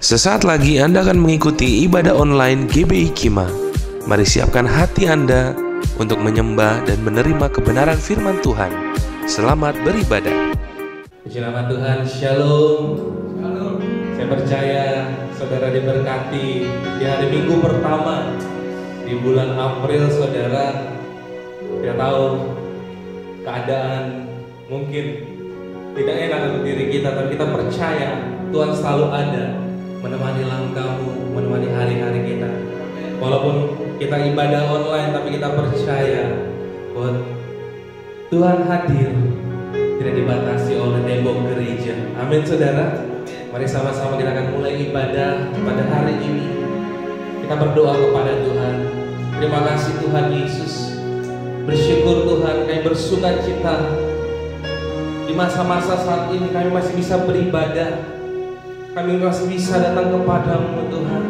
Sesaat lagi Anda akan mengikuti ibadah online GBI Kima. Mari siapkan hati Anda untuk menyembah dan menerima kebenaran firman Tuhan. Selamat beribadah. Puji nama Tuhan, Shalom. Shalom. Saya percaya saudara diberkati di hari Minggu pertama di bulan April. Saudara tidak tahu keadaan mungkin tidak enak untuk diri kita, tapi kita percaya Tuhan selalu ada menemani langkahmu, menemani hari-hari kita. Walaupun kita ibadah online, tapi kita percaya bahwa Tuhan hadir, tidak dibatasi oleh tembok gereja. Amin saudara. Mari sama-sama kita akan mulai ibadah pada hari ini. Kita berdoa kepada Tuhan. Terima kasih Tuhan Yesus. Bersyukur Tuhan, kami bersuka cita di masa-masa saat ini kami masih bisa beribadah. Kami masih bisa datang kepadamu Tuhan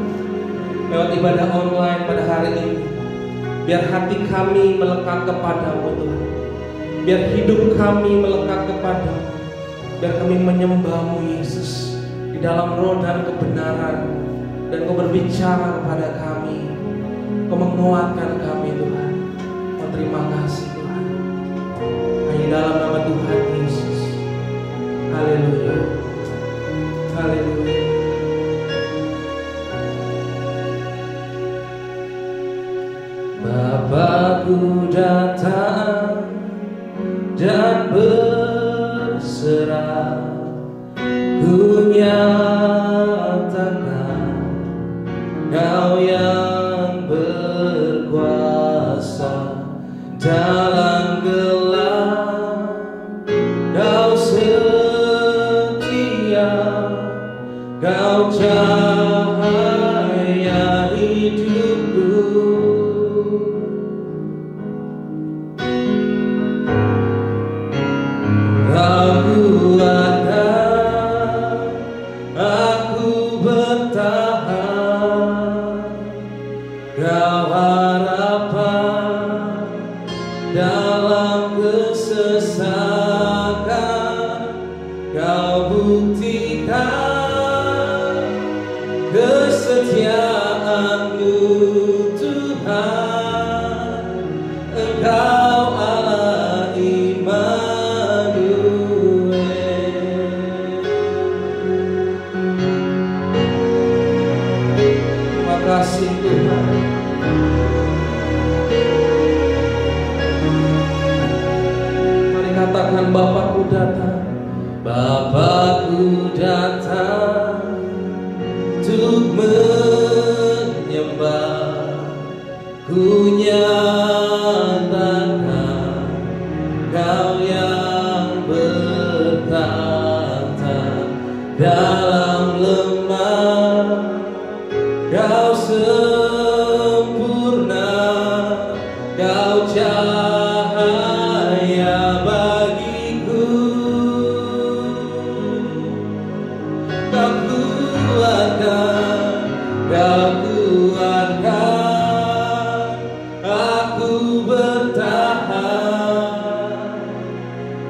lewat ibadah online pada hari ini. Biar hati kami melekat kepadamu Tuhan. Biar hidup kami melekat kepadamu. Biar kami menyembahmu Yesus di dalam roh dan kebenaran. Dan Kau berbicara kepada kami. Kau menguatkan kami Tuhan. Oh, terima kasih Tuhan. Hanya dalam nama Tuhan Yesus. Haleluya. Haleluya. Bapakku datang dan berserah, ku nyatakan Kau yang berkuasa dalam gelap. Kau setia, Kau cahaya hidupku. Kau kuatkan aku bertahan. Kau harapan dalam kesesakan. Kau buktikan kesetiaan-Mu Tuhan. Engkau Allah Immanuel. Terima kasih Tuhan. Mari katakan Bapakku datang. Bapakku datang untuk menyembah, ku nyatakan Kau yang bertata dalam lemah. Kau sempurna, Kau cahaya bagiku. Kau kuatkan, Kau kuatkan aku bertahan.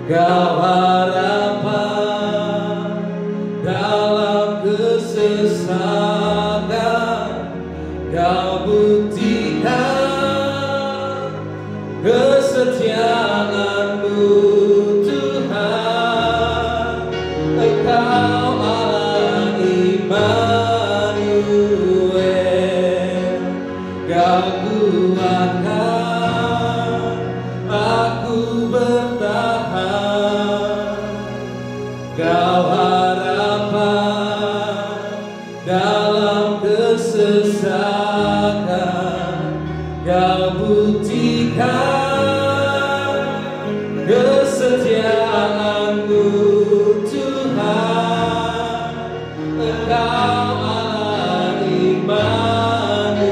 Kau harapan dalam kesesakan. Kau buktikan kesetiaan-Mu Tuhan. Engkau Allah Immanuel. Kau kuatkan aku bertahan. Kau harapan dalam kesesakan. Kau buktikan kesetiaan-Mu Tuhan. Engkau Allah Immanuel.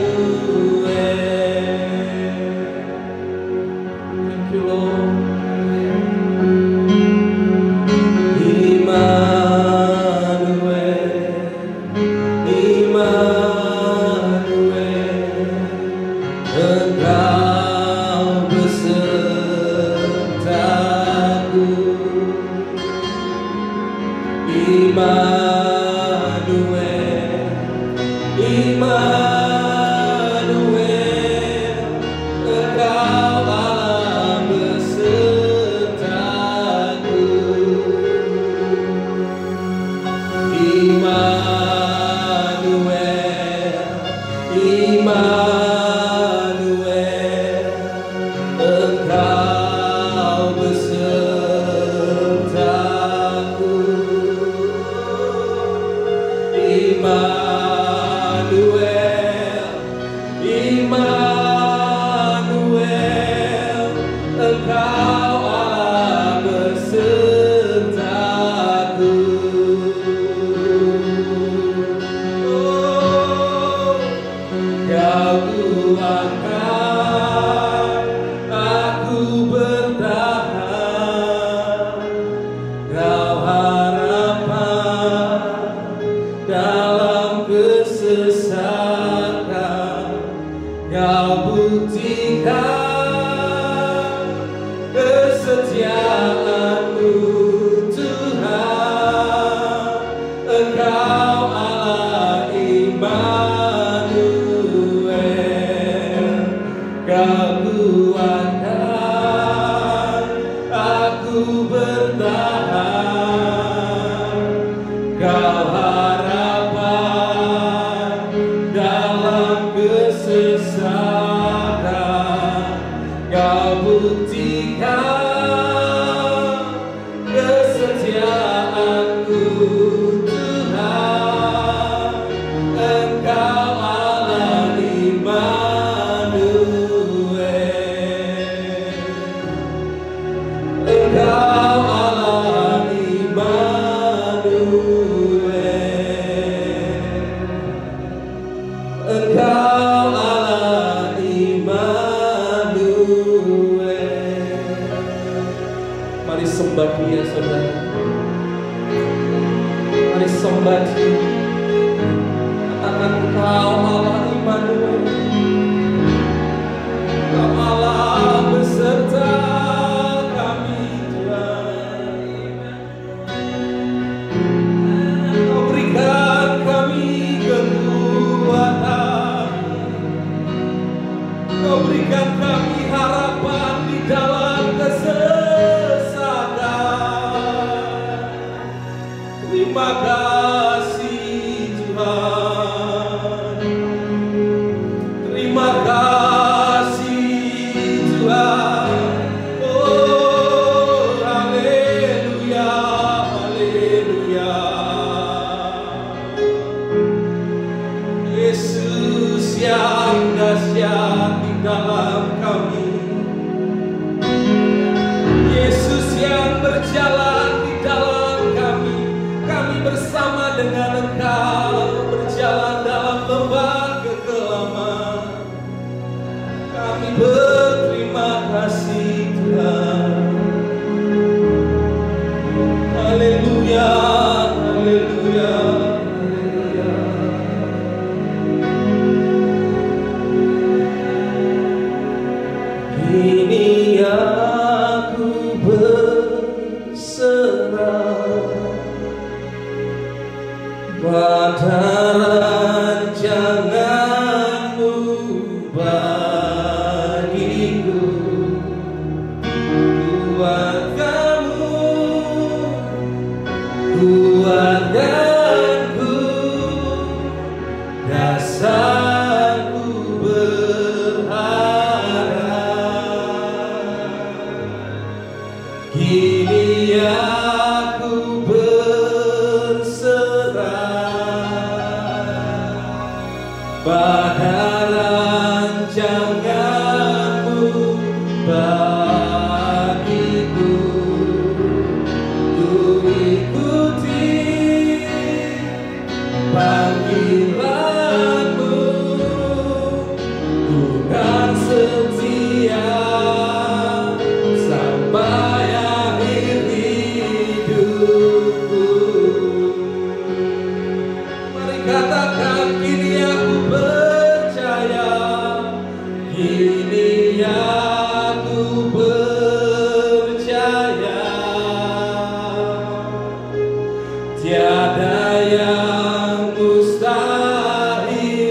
Tiada yang mustahil.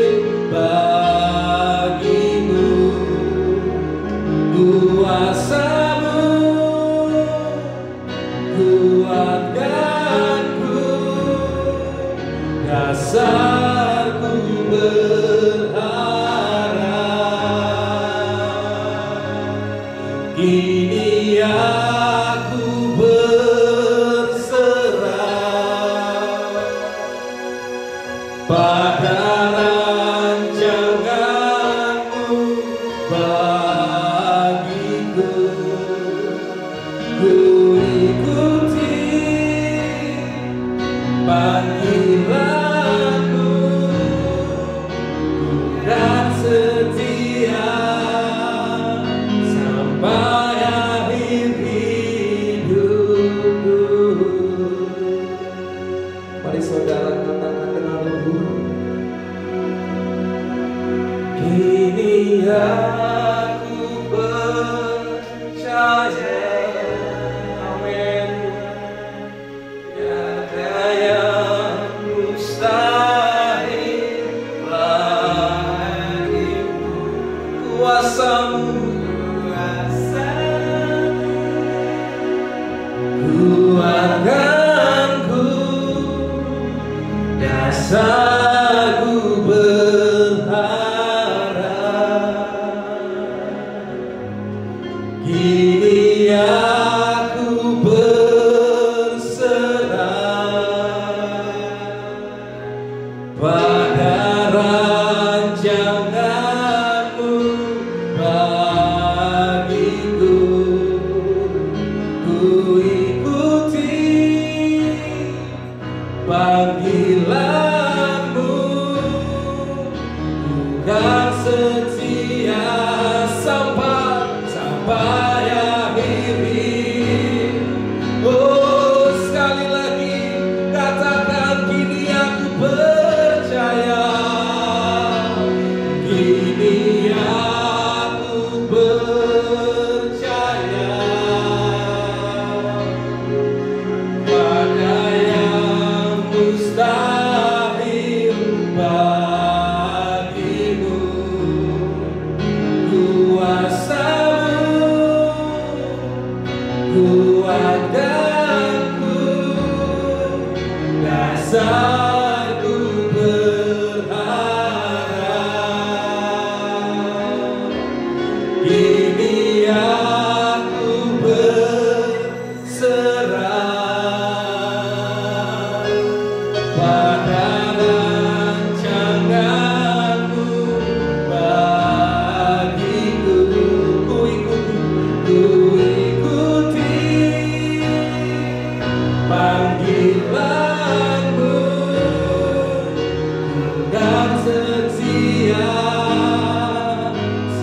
dasarku berharap. Kini aku berserah pada rancangan-Mu bagiku. Ku ikuti panggilan-Mu, dan setia sampai akhir hidupku. Mari saudara katakan dengan lembut, kini aku percaya. Amin. Tiada yang mustahil bagimu. Kuasa-Mu, kuatkanku, dasarku berharap. Kini aku berserah pada rancangan-Mu bagiku. Ku ikuti panggilan-Mu, dan setia sampai akhir hidup. Oh, sekali lagi katakan, kini aku percaya. Kini aku percaya pada yang mustahil bagimu. Kuasa-Mu, kuatkanku, dasarku berharap. Kini aku berserah pada rancangan-Mu bagiku. Ku ikuti panggilan-Mu, dan setia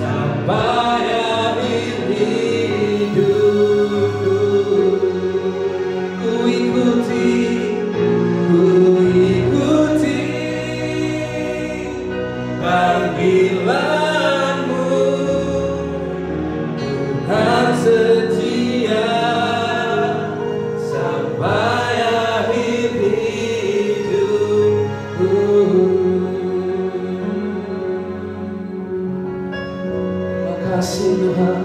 sampai akhir hidupku. Ku ikuti panggilan-Mu, dan setia sampai akhir hidupku. Makasih Tuhan,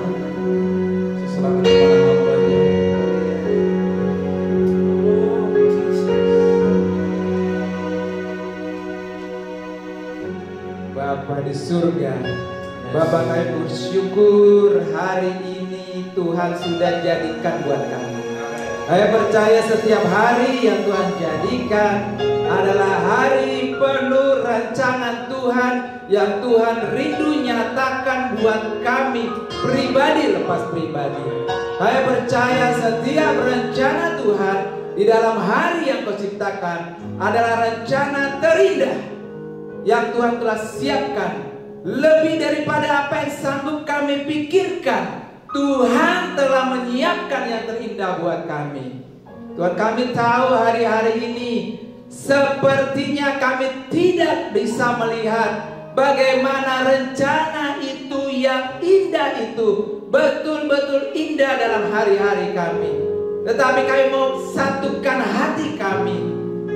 serahkan kepada hamba-Nya. Oh, Jesus. Bapa di surga, Bapa kami bersyukur hari ini Tuhan sudah jadikan buat kami. Saya percaya setiap hari yang Tuhan jadikan adalah hari penuh rancangan Tuhan yang Tuhan rindu nyatakan buat kami pribadi lepas pribadi. Saya percaya setiap rencana Tuhan di dalam hari yang Kau ciptakan adalah rencana terindah yang Tuhan telah siapkan, lebih daripada apa yang sanggup kami pikirkan. Tuhan telah menyiapkan yang terindah buat kami. Tuhan, kami tahu hari-hari ini sepertinya kami tidak bisa melihat bagaimana rencana itu yang indah itu betul-betul indah dalam hari-hari kami. Tetapi kami mau satukan hati kami,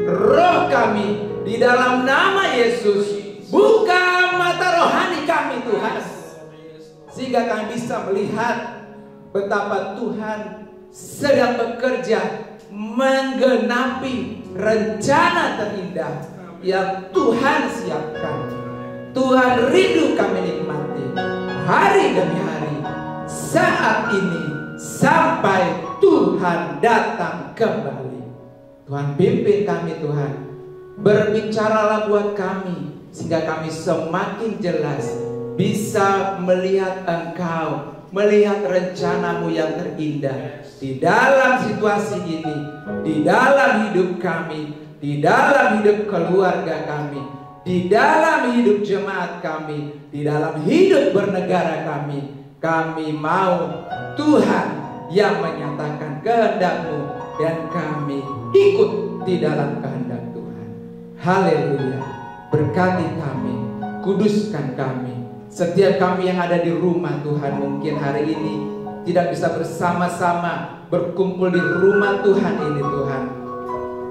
roh kami, di dalam nama Yesus. Buka mata rohani kami Tuhan, sehingga kami bisa melihat betapa Tuhan sedang bekerja menggenapi rencana terindah yang Tuhan siapkan. Tuhan rindu kami nikmati hari demi hari, saat ini sampai Tuhan datang kembali. Tuhan pimpin kami Tuhan, berbicaralah buat kami sehingga kami semakin jelas bisa melihat Engkau, melihat rencanamu yang terindah di dalam situasi ini, di dalam hidup kami, di dalam hidup keluarga kami, di dalam hidup jemaat kami, di dalam hidup bernegara kami. Kami mau Tuhan yang menyatakan kehendak-Mu dan kami ikut di dalam kehendak Tuhan. Haleluya. Berkati kami, kuduskan kami. Setiap kami yang ada di rumah Tuhan, mungkin hari ini tidak bisa bersama-sama berkumpul di rumah Tuhan ini Tuhan.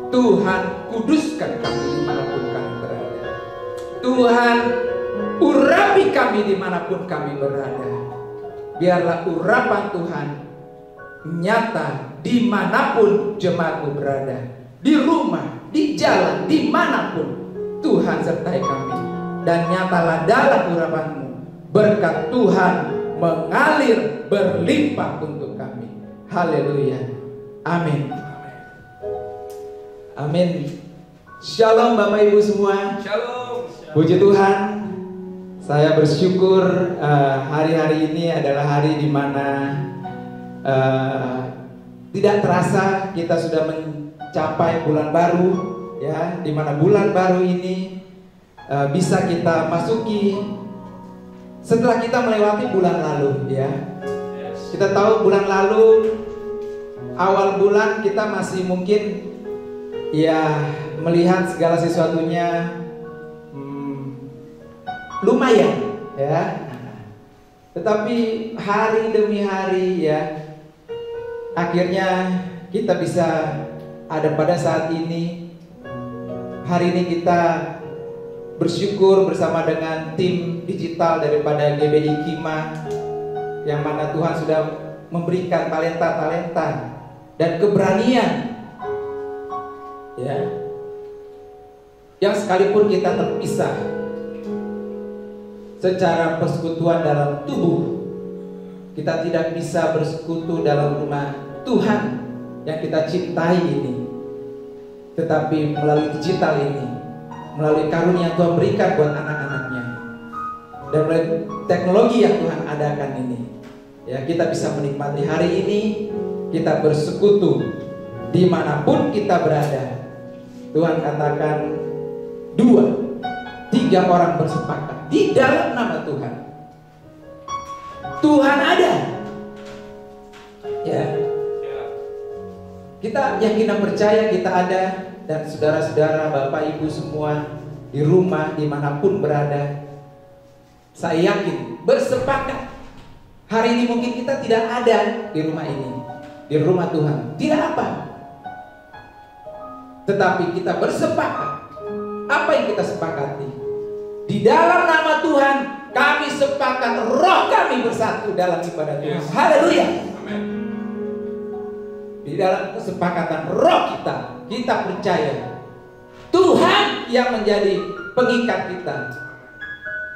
Tuhan kuduskan kami dimanapun kami berada. Tuhan urapi kami dimanapun kami berada. Biarlah urapan Tuhan nyata dimanapun jemaatmu berada, di rumah, di jalan, dimanapun. Tuhan sertai kami, dan nyatalah dalam urapan-Mu berkat Tuhan mengalir berlimpah untuk kami. Haleluya. Amin. Amin. Shalom Bapak Ibu semua. Shalom. Puji Tuhan. Saya bersyukur hari-hari ini adalah hari di mana tidak terasa kita sudah mencapai bulan baru, ya, di mana bulan baru ini bisa kita masuki setelah kita melewati bulan lalu, ya. Kita tahu bulan lalu awal bulan kita masih mungkin ya melihat segala sesuatunya lumayan, ya. Tetapi hari demi hari, ya, akhirnya kita bisa ada pada saat ini. Hari ini kita bersyukur bersama dengan tim digital daripada GBI Kima, yang mana Tuhan sudah memberikan talenta-talenta dan keberanian, ya, yang sekalipun kita terpisah secara persekutuan dalam tubuh, kita tidak bisa bersekutu dalam rumah Tuhan yang kita cintai ini. Tetapi melalui digital ini, melalui karunia yang Tuhan berikan buat anak-anaknya, dan melalui teknologi yang Tuhan adakan ini, ya, kita bisa menikmati hari ini. Kita bersekutu dimanapun kita berada. Tuhan katakan 2-3 orang bersepakat di dalam nama Tuhan, Tuhan ada, ya. Kita yakin dan percaya kita ada. Dan saudara-saudara, Bapak Ibu semua di rumah dimanapun berada, saya yakin bersepakat. Hari ini mungkin kita tidak ada di rumah ini, di rumah Tuhan, tidak apa, tetapi kita bersepakat. Apa yang kita sepakati? Di dalam nama Tuhan kami sepakat, roh kami bersatu dalam ibadah Tuhan. Haleluya. Di dalam kesepakatan roh kita percaya Tuhan yang menjadi pengikat kita.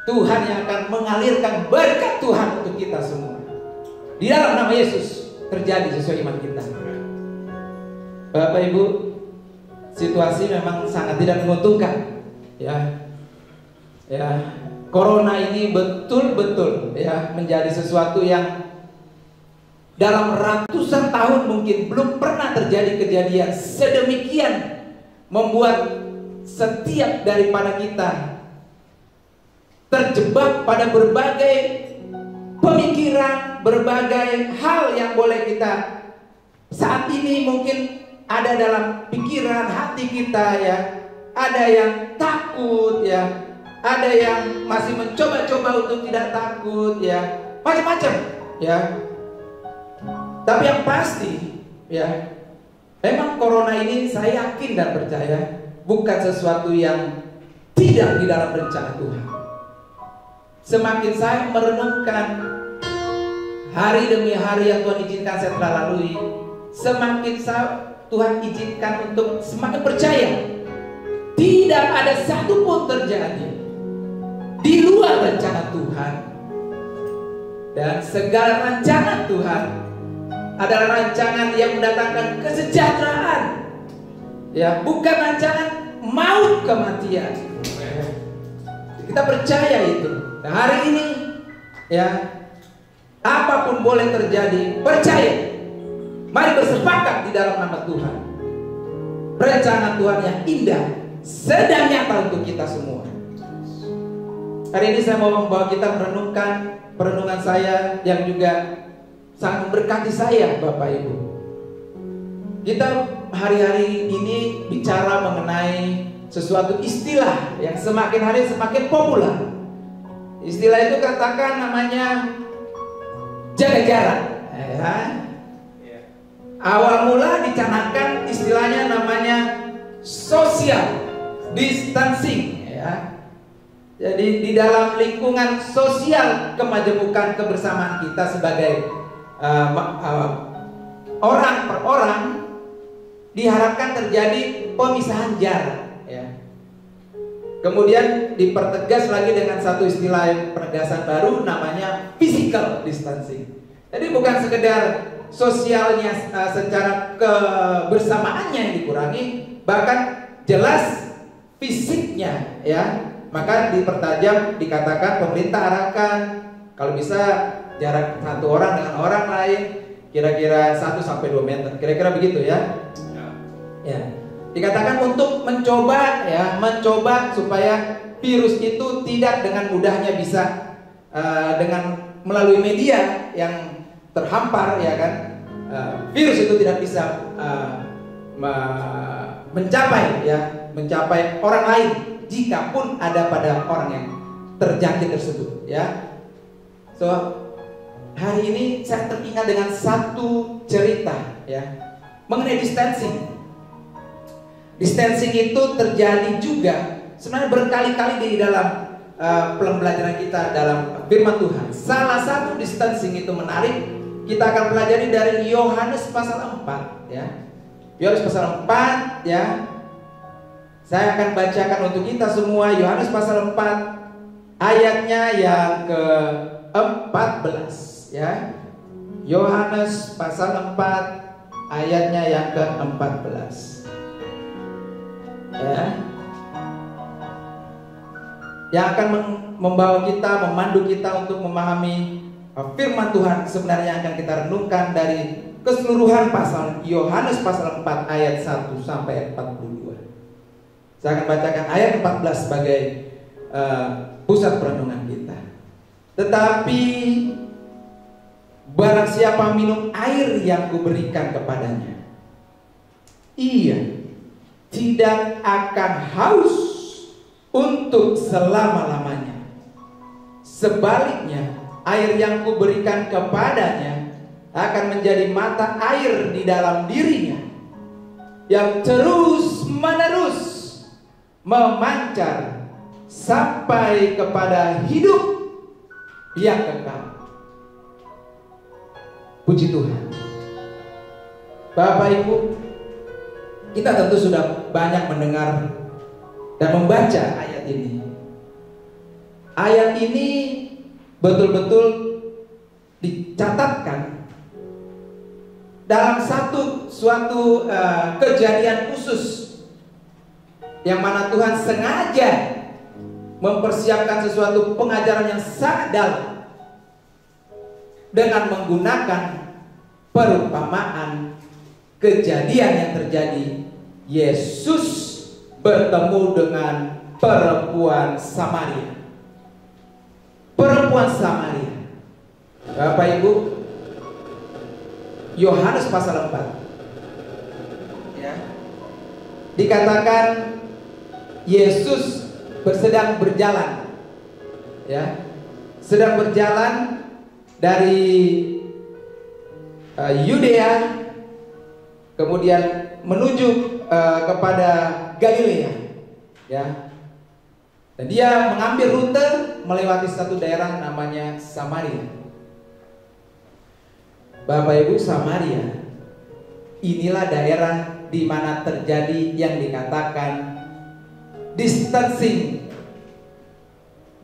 Tuhan yang akan mengalirkan berkat Tuhan untuk kita semua. Di dalam nama Yesus terjadi sesuai iman kita. Bapak Ibu, situasi memang sangat tidak menguntungkan, ya. Ya, corona ini betul-betul, ya, menjadi sesuatu yang dalam ratusan tahun mungkin belum pernah terjadi kejadian sedemikian, membuat setiap daripada kita terjebak pada berbagai pemikiran, berbagai hal yang boleh kita saat ini mungkin ada dalam pikiran hati kita, ya. Ada yang takut, ya. Ada yang masih mencoba-coba untuk tidak takut, ya. Macam-macam, ya. Tapi yang pasti, ya, memang corona ini saya yakin dan percaya bukan sesuatu yang tidak di dalam rencana Tuhan. Semakin saya merenungkan hari demi hari yang Tuhan izinkan saya telah lalui, semakin Tuhan izinkan untuk semakin percaya tidak ada satupun terjadi di luar rencana Tuhan. Dan segala rancangan Tuhan adalah rancangan yang mendatangkan kesejahteraan, ya, bukan rancangan maut kematian. Kita percaya itu. Nah, hari ini, ya, apapun boleh terjadi, percaya. Mari bersepakat di dalam nama Tuhan. Rencana Tuhan yang indah sedang nyata untuk kita semua. Hari ini saya mau membawa kita merenungkan perenungan saya yang juga sangat memberkati saya, Bapak Ibu. Kita hari-hari ini bicara mengenai sesuatu istilah yang semakin hari semakin populer. Istilah itu katakan namanya jaga jarak, ya. Awal mula dicanangkan istilahnya namanya social distancing, ya. Jadi di dalam lingkungan sosial kemajemukan kebersamaan kita sebagai orang per orang diharapkan terjadi pemisahan jarak, ya. Kemudian dipertegas lagi dengan satu istilah penegasan baru namanya physical distancing. Jadi bukan sekedar sosialnya secara kebersamaannya yang dikurangi, bahkan jelas fisiknya, ya. Maka dipertajam, dikatakan pemerintah arahkan kalau bisa jarak satu orang dengan orang lain kira-kira 1-2 meter, kira-kira begitu, ya. Ya. Dikatakan untuk mencoba, ya, mencoba supaya virus itu tidak dengan mudahnya bisa dengan melalui media yang terhampar, ya kan. Virus itu tidak bisa mencapai orang lain jika pun ada pada orang yang terjangkit tersebut, ya. So hari ini saya teringat dengan satu cerita, ya, mengenai distancing. Distancing itu terjadi juga sebenarnya berkali-kali di dalam pembelajaran kita dalam firman Tuhan. Salah satu distancing itu menarik, kita akan pelajari dari Yohanes pasal 4, ya. Yohanes pasal 4, ya. Saya akan bacakan untuk kita semua Yohanes pasal 4 ayatnya yang ke-14, ya. Yohanes pasal 4 ayatnya yang ke-14. Ya. Yang akan membawa kita, memandu kita untuk memahami firman Tuhan sebenarnya akan kita renungkan dari keseluruhan pasal Yohanes pasal 4 ayat 1 sampai 42. Saya akan bacakan ayat 14 sebagai pusat perenungan kita. Tetapi barang siapa minum air yang kuberikan kepadanya, ia tidak akan haus untuk selama-lamanya. Sebaliknya, air yang kuberikan kepadanya akan menjadi mata air di dalam dirinya yang terus-menerus memancar sampai kepada hidup yang kekal. Puji Tuhan. Bapak Ibu, kita tentu sudah banyak mendengar dan membaca ayat ini. Ayat ini betul-betul dicatatkan dalam suatu kejadian khusus yang mana Tuhan sengaja mempersiapkan sesuatu pengajaran yang sangat dalam dengan menggunakan perumpamaan kejadian yang terjadi. Yesus bertemu dengan perempuan Samaria. Perempuan Samaria. Bapak Ibu, Yohanes pasal 4, ya, dikatakan Yesus sedang berjalan, ya, sedang berjalan dari Yudea, kemudian menuju kepada Galilea, ya. Dan dia mengambil rute melewati satu daerah namanya Samaria. Bapak Ibu, Samaria inilah daerah di mana terjadi yang dikatakan distancing,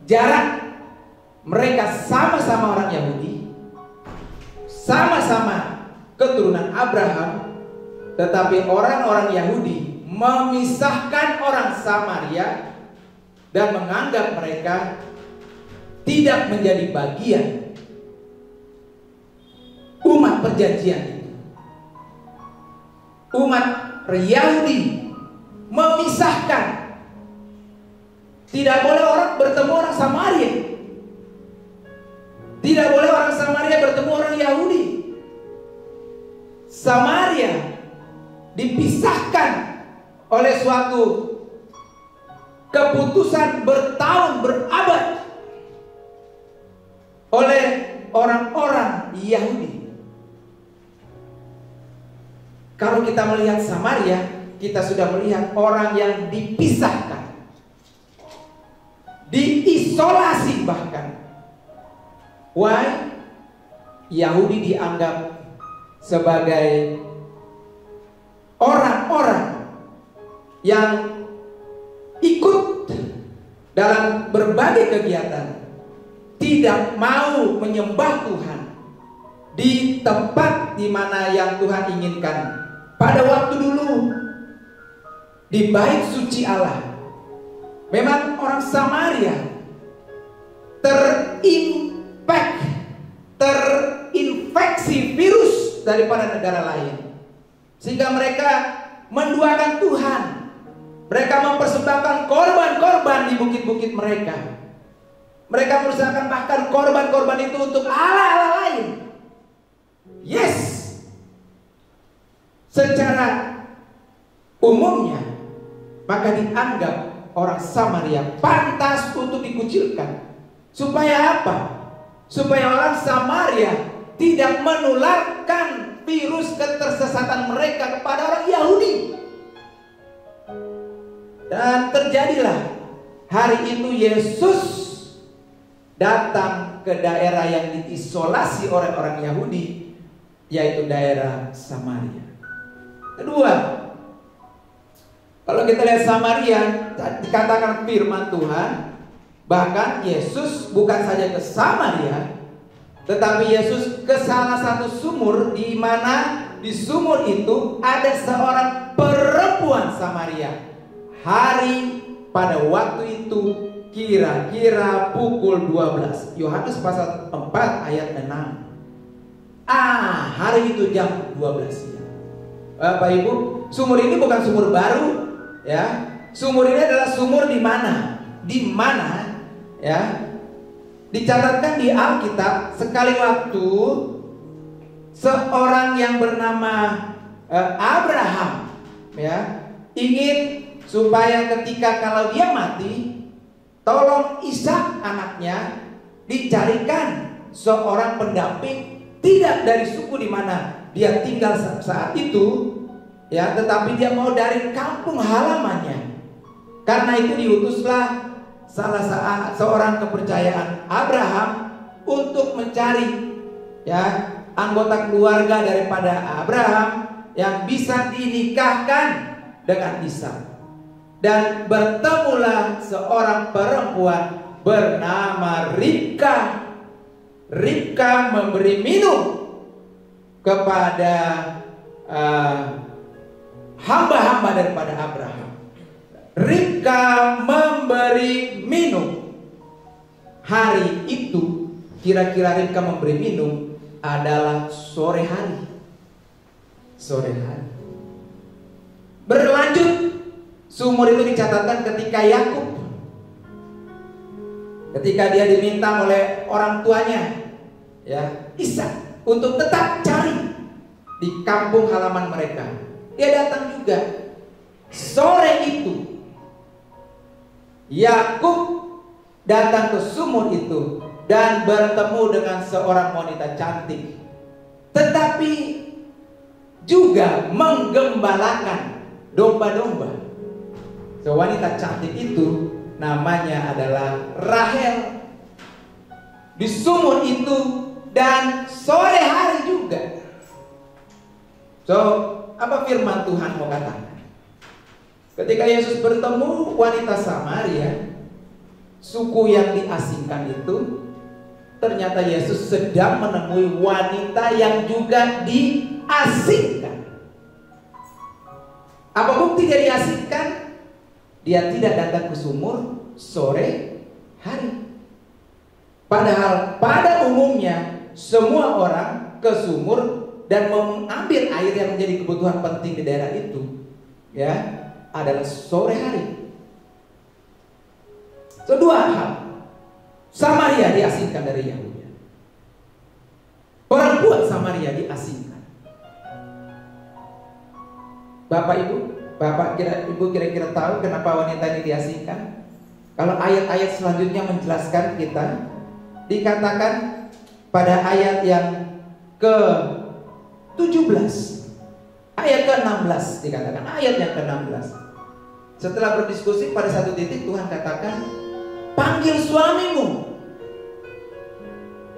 jarak. Mereka sama-sama orang Yahudi, sama-sama keturunan Abraham, tetapi orang-orang Yahudi memisahkan orang Samaria dan menganggap mereka tidak menjadi bagian umat perjanjian itu. Umat Yahudi memisahkan. Tidak boleh orang bertemu orang Samaria. Tidak boleh orang Samaria bertemu orang Yahudi. Samaria dipisahkan oleh suatu keputusan bertahun berabad oleh orang-orang Yahudi. Kalau kita melihat Samaria, kita sudah melihat orang yang dipisahkan, diisolasi bahkan. Why? Yahudi dianggap sebagai orang-orang yang ikut dalam berbagai kegiatan, tidak mau menyembah Tuhan di tempat di mana yang Tuhan inginkan. Pada waktu dulu di bait suci Allah, memang orang Samaria terinfeksi virus daripada negara lain, sehingga mereka menduakan Tuhan. Mereka mempersembahkan korban-korban di bukit-bukit mereka. Mereka merusakan bahkan korban-korban itu untuk Allah-Allah lain. Yes, secara umumnya maka dianggap orang Samaria pantas untuk dikucilkan. Supaya apa? Supaya orang Samaria tidak menularkan virus ketersesatan mereka kepada orang Yahudi. Dan terjadilah hari itu Yesus datang ke daerah yang diisolasi oleh orang Yahudi, yaitu daerah Samaria. Kedua, kalau kita lihat Samaria, dikatakan firman Tuhan, bahkan Yesus bukan saja ke Samaria, tetapi Yesus ke salah satu sumur, di mana di sumur itu ada seorang perempuan Samaria. Hari pada waktu itu kira-kira pukul 12. Yohanes pasal 4 ayat 6. Hari itu jam 12 siang. Bapak Ibu, sumur ini bukan sumur baru, ya. Sumur ini adalah sumur di mana? Di mana, ya? Dicatatkan di Alkitab, sekali waktu seorang yang bernama Abraham, ya, ingin supaya ketika kalau dia mati, tolong Ishak anaknya dicarikan seorang pendamping, tidak dari suku di mana dia tinggal saat itu, ya, tetapi dia mau dari kampung halamannya. Karena itu diutuslah seorang kepercayaan Abraham untuk mencari, ya, anggota keluarga daripada Abraham yang bisa dinikahkan dengan Ishak. Dan bertemulah seorang perempuan bernama Ribka. Ribka memberi minum kepada hamba-hamba daripada Abraham. Ribka memberi minum. Hari itu, kira-kira Ribka memberi minum adalah sore hari. Sore hari. Berlanjut, sumur itu dicatatkan ketika Yakub, ketika dia diminta oleh orang tuanya, ya, Ishak, untuk tetap cari di kampung halaman mereka. Dia datang juga. Sore itu Yakub datang ke sumur itu dan bertemu dengan seorang wanita cantik, tetapi juga menggembalakan domba-domba. Wanita cantik itu namanya adalah Rahel. Di sumur itu dan sore hari juga. Apa firman Tuhan mau katakan? Ketika Yesus bertemu wanita Samaria, suku yang diasingkan itu, ternyata Yesus sedang menemui wanita yang juga diasingkan. Apa bukti dia diasingkan? Dia tidak datang ke sumur sore hari. Padahal pada umumnya semua orang ke sumur dan mengambil air yang menjadi kebutuhan penting di daerah itu, ya, adalah sore hari. Kedua hal, Samaria diasingkan dari Yahudi. Perempuan Samaria diasingkan. Bapak Ibu kira-kira tahu kenapa wanita ini diasingkan? Kalau ayat-ayat selanjutnya menjelaskan kita, dikatakan pada ayat yang ke-17, ayat ke-16 dikatakan, ayat yang ke-16. Setelah berdiskusi pada satu titik Tuhan katakan, panggil suamimu.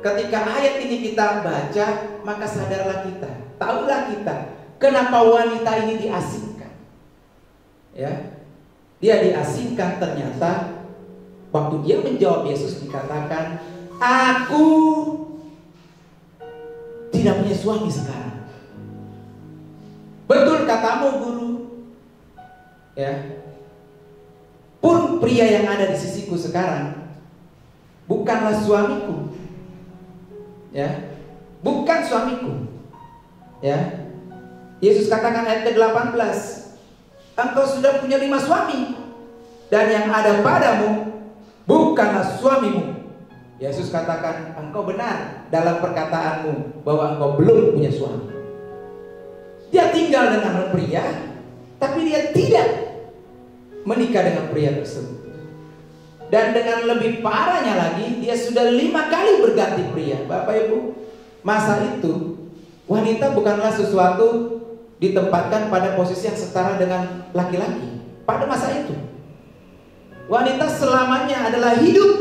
Ketika ayat ini kita baca, maka sadarlah kita, tahulah kita kenapa wanita ini diasingkan. Ya, dia diasingkan ternyata waktu dia menjawab Yesus dikatakan, aku tidak punya suami sekarang. Betul katamu guru. Ya, pun pria yang ada di sisiku sekarang bukanlah suamiku. Ya, bukan suamiku. Ya, Yesus katakan ayat ke-18, engkau sudah punya 5 suami, dan yang ada padamu bukanlah suamimu. Yesus katakan, engkau benar dalam perkataanmu bahwa engkau belum punya suami. Dia tinggal dengan pria, tapi dia tidak menikah dengan pria tersebut. Dan dengan lebih parahnya lagi, dia sudah 5 kali berganti pria. Bapak Ibu, masa itu wanita bukanlah sesuatu ditempatkan pada posisi yang setara dengan laki-laki. Pada masa itu wanita selamanya adalah hidup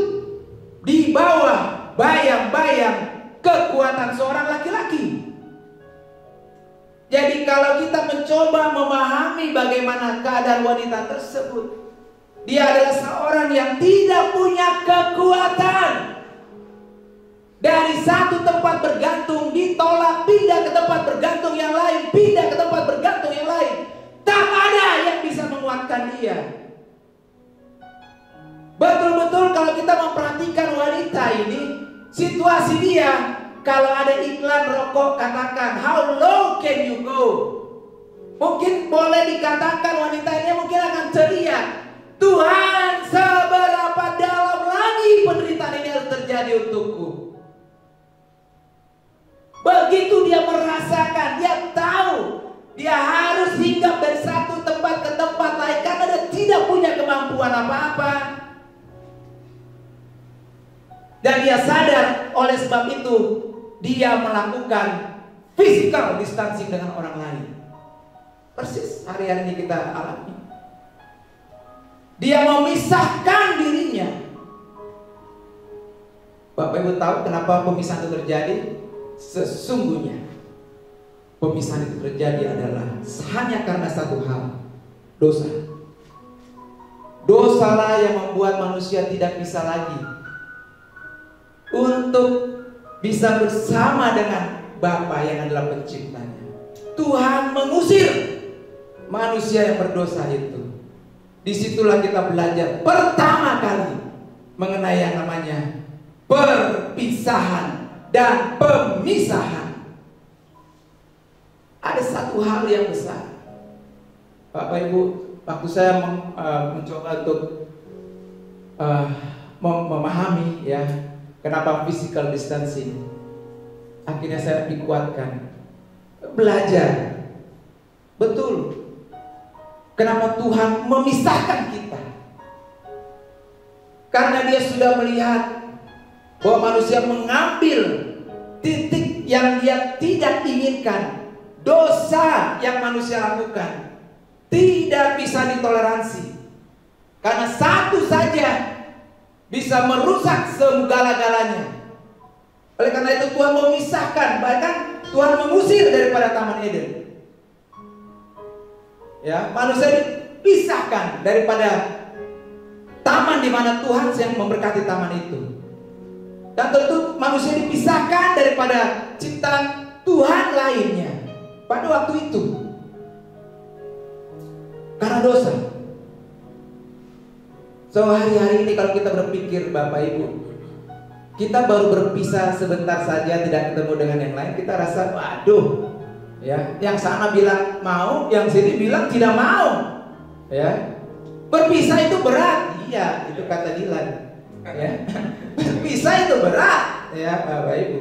di bawah bayang-bayang kekuatan seorang laki-laki. Jadi kalau kita mencoba memahami bagaimana keadaan wanita tersebut, dia adalah seorang yang tidak punya kekuatan. Dari satu tempat bergantung ditolak, pindah ke tempat bergantung yang lain, pindah ke tempat bergantung yang lain. Tak ada yang bisa menguatkan dia. Betul-betul kalau kita memperhatikan wanita ini, situasi dia, kalau ada iklan rokok katakan, how low can you go? Mungkin boleh dikatakan wanita ini mungkin akan teriak, Tuhan, seberapa dalam lagi penderitaan ini harus terjadi untukku. Begitu dia merasakan, dia tahu dia harus hinggap dari satu tempat ke tempat lain karena dia tidak punya kemampuan apa-apa. Dan dia sadar oleh sebab itu dia melakukan physical distancing dengan orang lain. Persis hari-hari ini kita alami. Dia memisahkan dirinya. Bapak Ibu tahu kenapa pemisahan itu terjadi? Sesungguhnya pemisahan itu terjadi adalah hanya karena satu hal, dosa. Dosalah yang membuat manusia tidak bisa lagi untuk bisa bersama dengan Bapa yang adalah penciptanya. Tuhan mengusir manusia yang berdosa itu. Disitulah kita belajar pertama kali mengenai yang namanya perpisahan dan pemisahan. Ada satu hal yang besar, Bapak Ibu, waktu saya mencoba untuk memahami ya kenapa physical distancing, akhirnya saya dikuatkan belajar betul kenapa Tuhan memisahkan kita. Karena dia sudah melihat bahwa manusia mengambil titik yang dia tidak inginkan. Dosa yang manusia lakukan tidak bisa ditoleransi, karena satu saja bisa merusak segala-galanya. Oleh karena itu Tuhan memisahkan, bahkan Tuhan mengusir daripada Taman Eden. Ya, manusia dipisahkan daripada taman di mana Tuhan yang memberkati taman itu. Dan tentu manusia dipisahkan daripada ciptaan Tuhan lainnya pada waktu itu karena dosa. So hari-hari ini kalau kita berpikir Bapak Ibu, kita baru berpisah sebentar saja tidak ketemu dengan yang lain, kita rasa waduh, ya, yang sana bilang mau, yang sini bilang tidak mau, ya. Berpisah itu berat, iya, itu kata Dilan, ya. Berpisah itu berat, ya Bapak Ibu.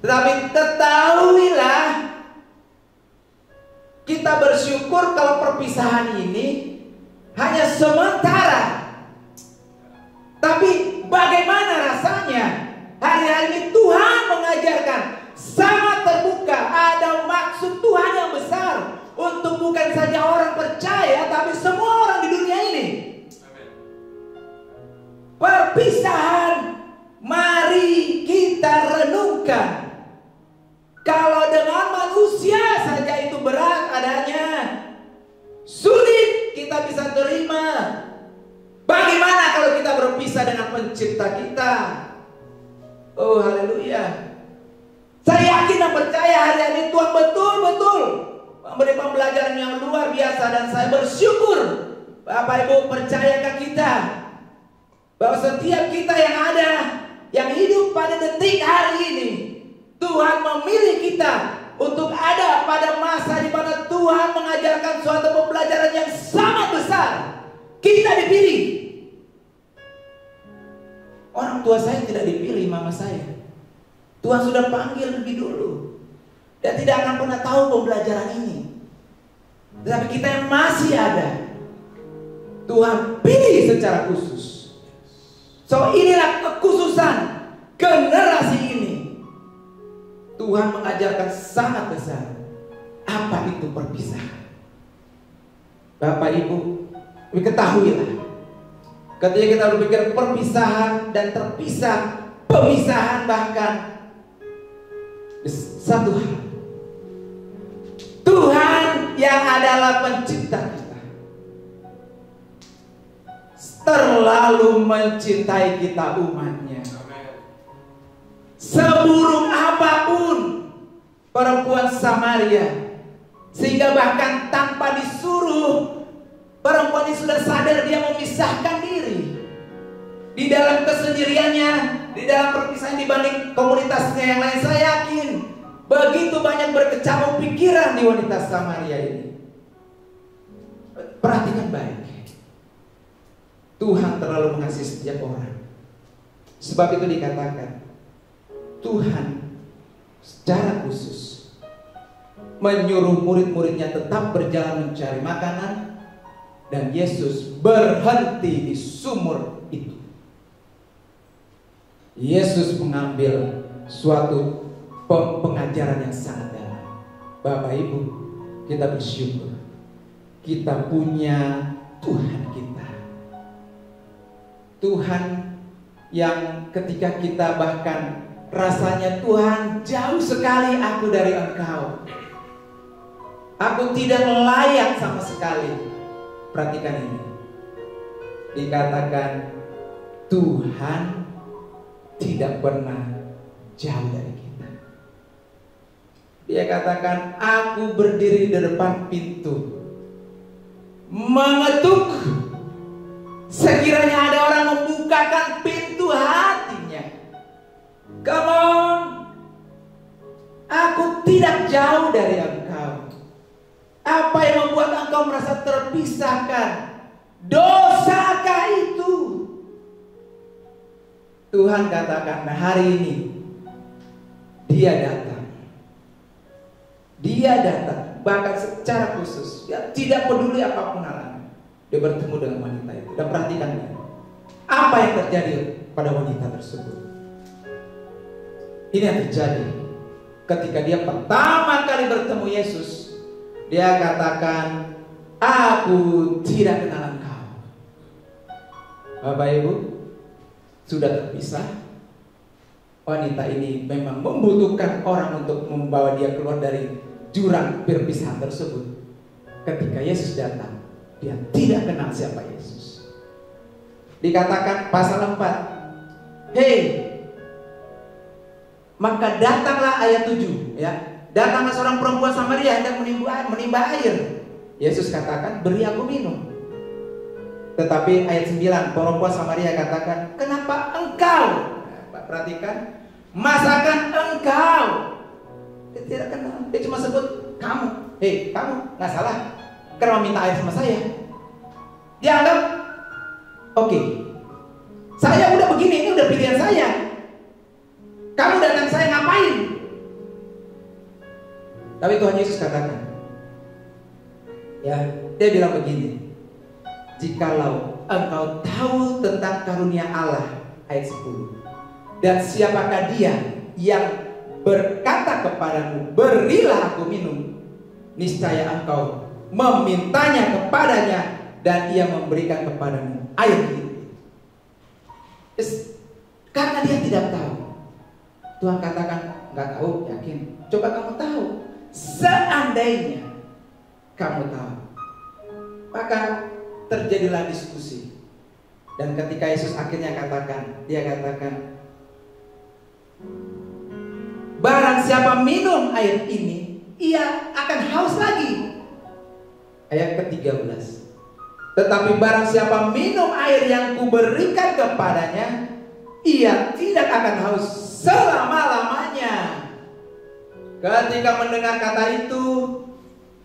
Tetapi ketahuilah, kita bersyukur kalau perpisahan ini hanya sementara. Tapi bagaimana rasanya hari-hari ini Tuhan mengajarkan sangat terbuka, ada maksud Tuhan yang besar untuk bukan saja orang percaya, tapi semua orang di dunia ini. Perpisahan, mari kita renungkan. Kalau dengan manusia saja itu berat adanya, sulit kita bisa terima. Bagaimana kalau kita berpisah dengan pencipta kita? Oh haleluya. Saya yakin dan percaya hari ini Tuhan betul-betul memberi pembelajaran yang luar biasa. Dan saya bersyukur Bapak Ibu percayakan kita bahwa setiap kita yang ada, yang hidup pada detik hari ini, Tuhan memilih kita untuk ada pada masa di mana Tuhan mengajarkan suatu pembelajaran yang sangat besar. Kita dipilih. Orang tua saya tidak dipilih, mama saya. Tuhan sudah panggil lebih dulu. Dan tidak akan pernah tahu pembelajaran ini. Tetapi kita yang masih ada, Tuhan pilih secara khusus. So inilah kekhususan generasi ini. Tuhan mengajarkan sangat besar. Apa itu perpisahan? Bapak Ibu, ketahuilah, ketika kita berpikir perpisahan dan terpisah, pemisahan bahkan, satu hal, Tuhan yang adalah pencipta kita terlalu mencintai kita umatnya. Seburuk apapun perempuan Samaria, sehingga bahkan tanpa disuruh, perempuan ini sudah sadar dia memisahkan diri. Di dalam kesendiriannya, di dalam perpisahan dibanding komunitasnya yang lain, saya yakin begitu banyak berkecamuk pikiran di wanita Samaria ini. Perhatikan baik. Tuhan terlalu mengasihi setiap orang. Sebab itu dikatakan Tuhan secara khusus menyuruh murid-muridnya tetap berjalan mencari makanan, dan Yesus berhenti di sumur itu. Yesus mengambil suatu pengajaran yang sangat dalam. Bapak Ibu, kita bersyukur kita punya Tuhan kita. Tuhan yang ketika kita bahkan rasanya Tuhan jauh sekali aku dari Engkau, aku tidak layak sama sekali. Perhatikan ini, dikatakan Tuhan tidak pernah jauh dari kita. Dia katakan, aku berdiri di depan pintu mengetuk. Sekiranya ada orang membukakan pintu hatinya, come on, aku tidak jauh dari Engkau. Apa yang membuat engkau merasa terpisahkan? Dosakah itu? Tuhan katakan, nah hari ini Dia datang. Dia datang, bahkan secara khusus. Dia tidak peduli apapun halangan. Dia bertemu dengan wanita itu. Dan perhatikan ini, apa yang terjadi pada wanita tersebut. Ini yang terjadi ketika dia pertama kali bertemu Yesus. Dia katakan, aku tidak kenal Engkau. Bapak Ibu, sudah terpisah. Wanita ini memang membutuhkan orang untuk membawa dia keluar dari jurang perpisahan tersebut. Ketika Yesus datang, Dia tidak kenal siapa Yesus. Dikatakan pasal 4. Hei, maka datanglah ayat 7 ya. Datanglah seorang perempuan Samaria hendak menimba air. Yesus katakan, beri aku minum. Tetapi ayat 9, perempuan Samaria katakan, kenapa engkau? Nah, perhatikan, masakan engkau? Dia tidak kenal. Dia cuma sebut kamu. Hei, kamu nggak salah. Karena minta air sama saya. Dia anggap, oke, saya udah begini, ini udah pilihan saya. Kamu datang saya ngapain? Tapi Tuhan Yesus katakan, ya, dia bilang begini, jikalau engkau tahu tentang karunia Allah, ayat 10, dan siapakah dia yang berkata kepadamu, berilah aku minum, niscaya engkau memintanya kepadanya dan ia memberikan kepadamu air hidup. Karena dia tidak tahu, Tuhan katakan, nggak tahu, yakin. Coba kamu tahu. Seandainya kamu tahu, maka terjadilah diskusi. Dan ketika Yesus akhirnya katakan, dia katakan, barang siapa minum air ini, ia akan haus lagi. Ayat ke-13. Tetapi barang siapa minum air yang kuberikan kepadanya, ia tidak akan haus selama-lamanya. Ketika mendengar kata itu,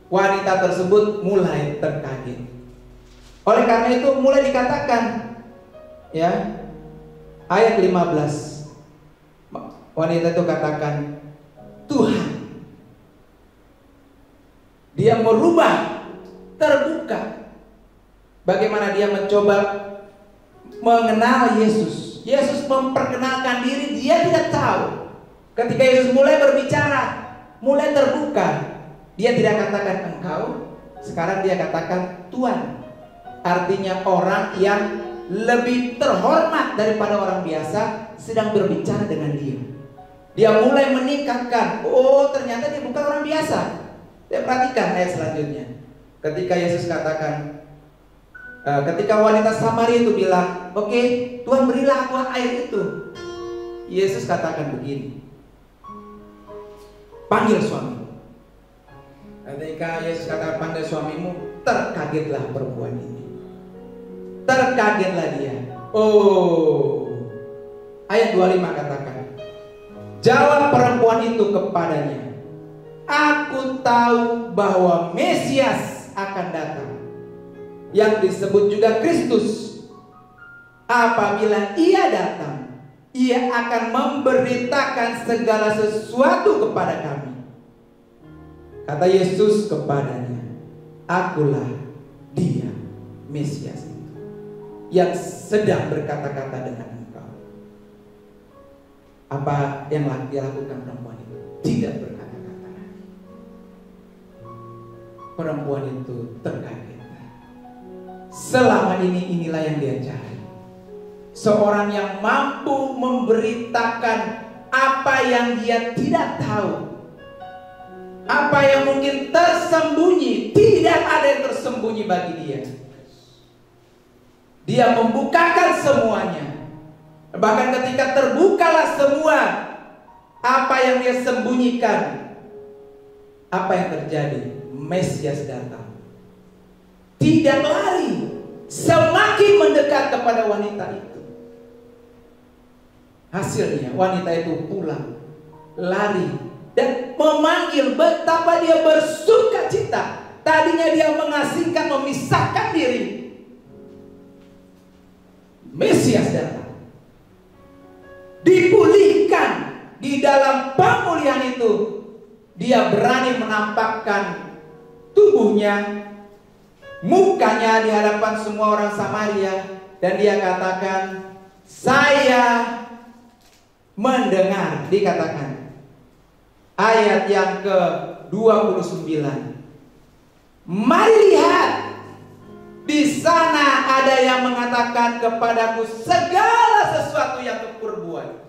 wanita tersebut mulai terkaget. Oleh karena itu mulai dikatakan, ya, ayat 15, wanita itu katakan, Tuhan, dia merubah, terbuka. Bagaimana dia mencoba mengenal Yesus. Yesus memperkenalkan diri, dia tidak tahu. Ketika Yesus mulai berbicara, mulai terbuka, dia tidak katakan engkau, sekarang dia katakan Tuhan. Artinya orang yang lebih terhormat daripada orang biasa sedang berbicara dengan dia. Dia mulai meningkatkan, oh ternyata dia bukan orang biasa. Dia perhatikan ayat selanjutnya. Ketika Yesus katakan, ketika wanita Samaria itu bilang, oke, Tuhan berilah aku air itu. Yesus katakan begini, panggil suamimu. Ketika Yesus katakan panggil suamimu, terkagetlah perempuan ini. Terkagetlah dia. Oh, ayat 25 katakan, jawab perempuan itu kepadanya, aku tahu bahwa Mesias akan datang, yang disebut juga Kristus. Apabila ia datang, ia akan memberitakan segala sesuatu kepada kami. Kata Yesus kepadanya, akulah dia, Mesias itu, yang sedang berkata-kata dengan engkau. Apa yang dia lakukan perempuan itu? Tidak berkata-kata lagi. Perempuan itu terkaget. Selama ini inilah yang dia cari. Seorang yang mampu memberitakan apa yang dia tidak tahu, apa yang mungkin tersembunyi. Tidak ada yang tersembunyi bagi dia. Dia membukakan semuanya. Bahkan ketika terbukalah semua apa yang dia sembunyikan, apa yang terjadi? Mesias datang. Tidak lari, semakin mendekat kepada wanita itu. Hasilnya wanita itu pulang, lari, dan memanggil betapa dia bersuka cita. Tadinya dia mengasingkan, memisahkan diri. Mesias datang, dipulihkan. Di dalam pemulihan itu dia berani menampakkan tubuhnya, mukanya di hadapan semua orang Samaria, dan dia katakan, saya mendengar. Dikatakan ayat yang ke-29, mari lihat, di sana ada yang mengatakan kepadaku segala sesuatu yang kau perbuat.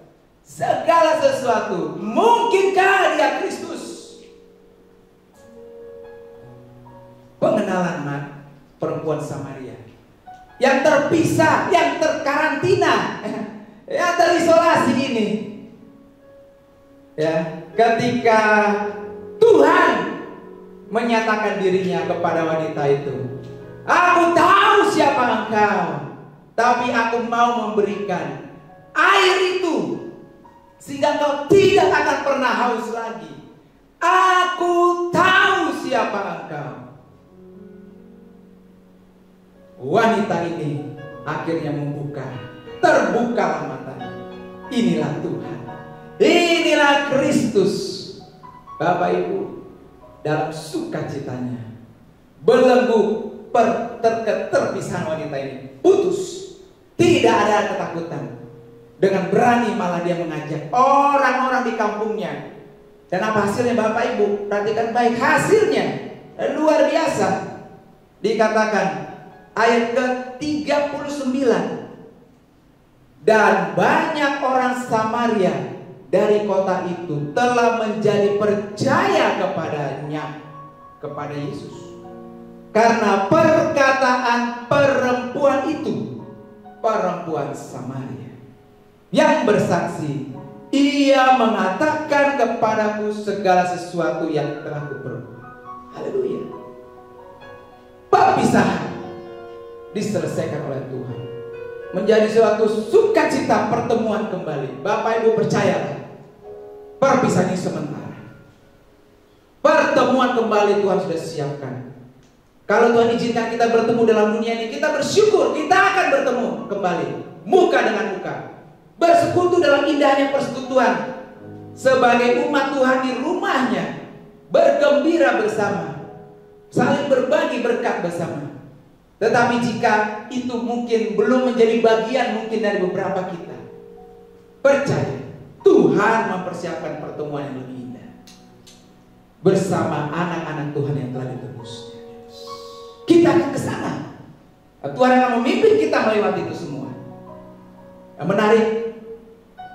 Segala sesuatu. Mungkinkah dia Kristus? Pengenalan perempuan Samaria yang terpisah, yang terkarantina, yang terisolasi ini. Ya, ketika Tuhan menyatakan dirinya kepada wanita itu, aku tahu siapa engkau, tapi aku mau memberikan air itu sehingga engkau tidak akan pernah haus lagi. Aku tahu siapa engkau. Wanita ini akhirnya terbukalah matanya. Inilah Tuhan, inilah Kristus. Bapak Ibu, dalam sukacitanya, belenggu terpisahan wanita ini putus. Tidak ada ketakutan. Dengan berani malah dia mengajak orang-orang di kampungnya. Dan apa hasilnya Bapak Ibu? Perhatikan baik, hasilnya luar biasa. Dikatakan ayat ke-39, dan banyak orang Samaria dari kota itu telah menjadi percaya kepadanya, kepada Yesus, karena perkataan perempuan itu, perempuan Samaria yang bersaksi, ia mengatakan kepadaku segala sesuatu yang telah kuperbuat. Haleluya. Perpisahan diselesaikan oleh Tuhan, menjadi suatu sukacita pertemuan kembali. Bapak Ibu percayalah, perpisahan ini sementara. Pertemuan kembali Tuhan sudah siapkan. Kalau Tuhan izinkan kita bertemu dalam dunia ini, kita bersyukur, kita akan bertemu kembali muka dengan muka, bersekutu dalam indahnya persekutuan sebagai umat Tuhan di rumahnya, bergembira bersama, saling berbagi berkat bersama. Tetapi jika itu mungkin belum menjadi bagian mungkin dari beberapa kita, percaya Tuhan mempersiapkan pertemuan yang lebih indah bersama anak-anak Tuhan yang telah ditebusnya. Kita akan ke sana. Tuhan akan memimpin kita melewati itu semua. Yang menarik,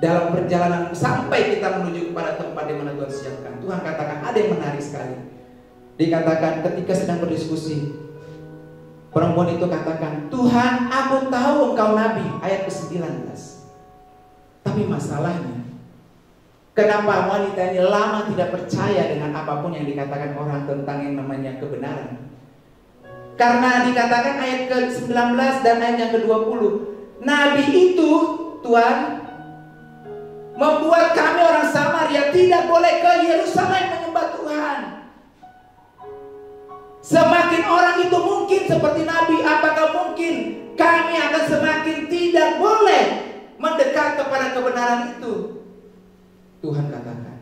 dalam perjalanan sampai kita menuju kepada tempat di mana Tuhan siapkan, Tuhan katakan ada yang menarik sekali. Dikatakan ketika sedang berdiskusi, perempuan itu katakan, Tuhan, aku tahu engkau nabi, ayat ke-19. Tapi masalahnya, kenapa wanita ini lama tidak percaya dengan apapun yang dikatakan orang tentang yang namanya kebenaran? Karena dikatakan ayat ke-19 dan ayat yang ke-20, nabi itu, Tuhan, membuat kami orang Samaria tidak boleh ke Yerusalem menyembah Tuhan. Semakin orang itu mungkin seperti nabi, apakah mungkin kami akan semakin tidak boleh mendekat kepada kebenaran itu? Tuhan katakan,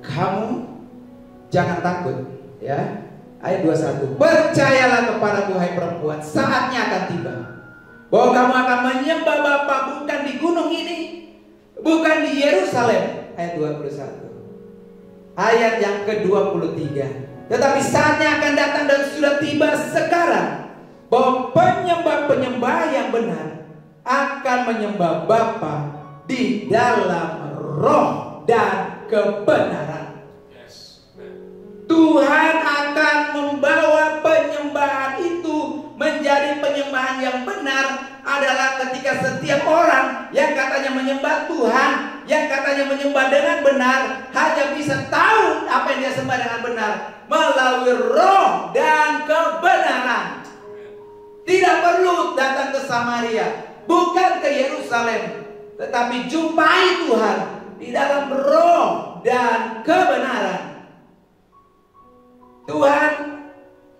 kamu jangan takut, ya. Ayat 21, percayalah kepadaku hai perempuan, saatnya akan tiba bahwa kamu akan menyembah Bapa bukan di gunung ini, bukan di Yerusalem. Ayat 21. Ayat yang ke-23, tetapi saatnya akan datang dan sudah tiba sekarang bahwa penyembah-penyembah yang benar akan menyembah Bapa di dalam roh dan kebenaran. Tuhan akan membawa penyembahan itu menjadi penyembahan yang benar adalah ketika setiap orang yang katanya menyembah Tuhan, yang katanya menyembah dengan benar, hanya bisa tahu apa yang dia sembah dengan benar melalui roh dan kebenaran. Tidak perlu datang ke Samaria, bukan ke Yerusalem, tetapi jumpai Tuhan di dalam roh dan kebenaran. Tuhan,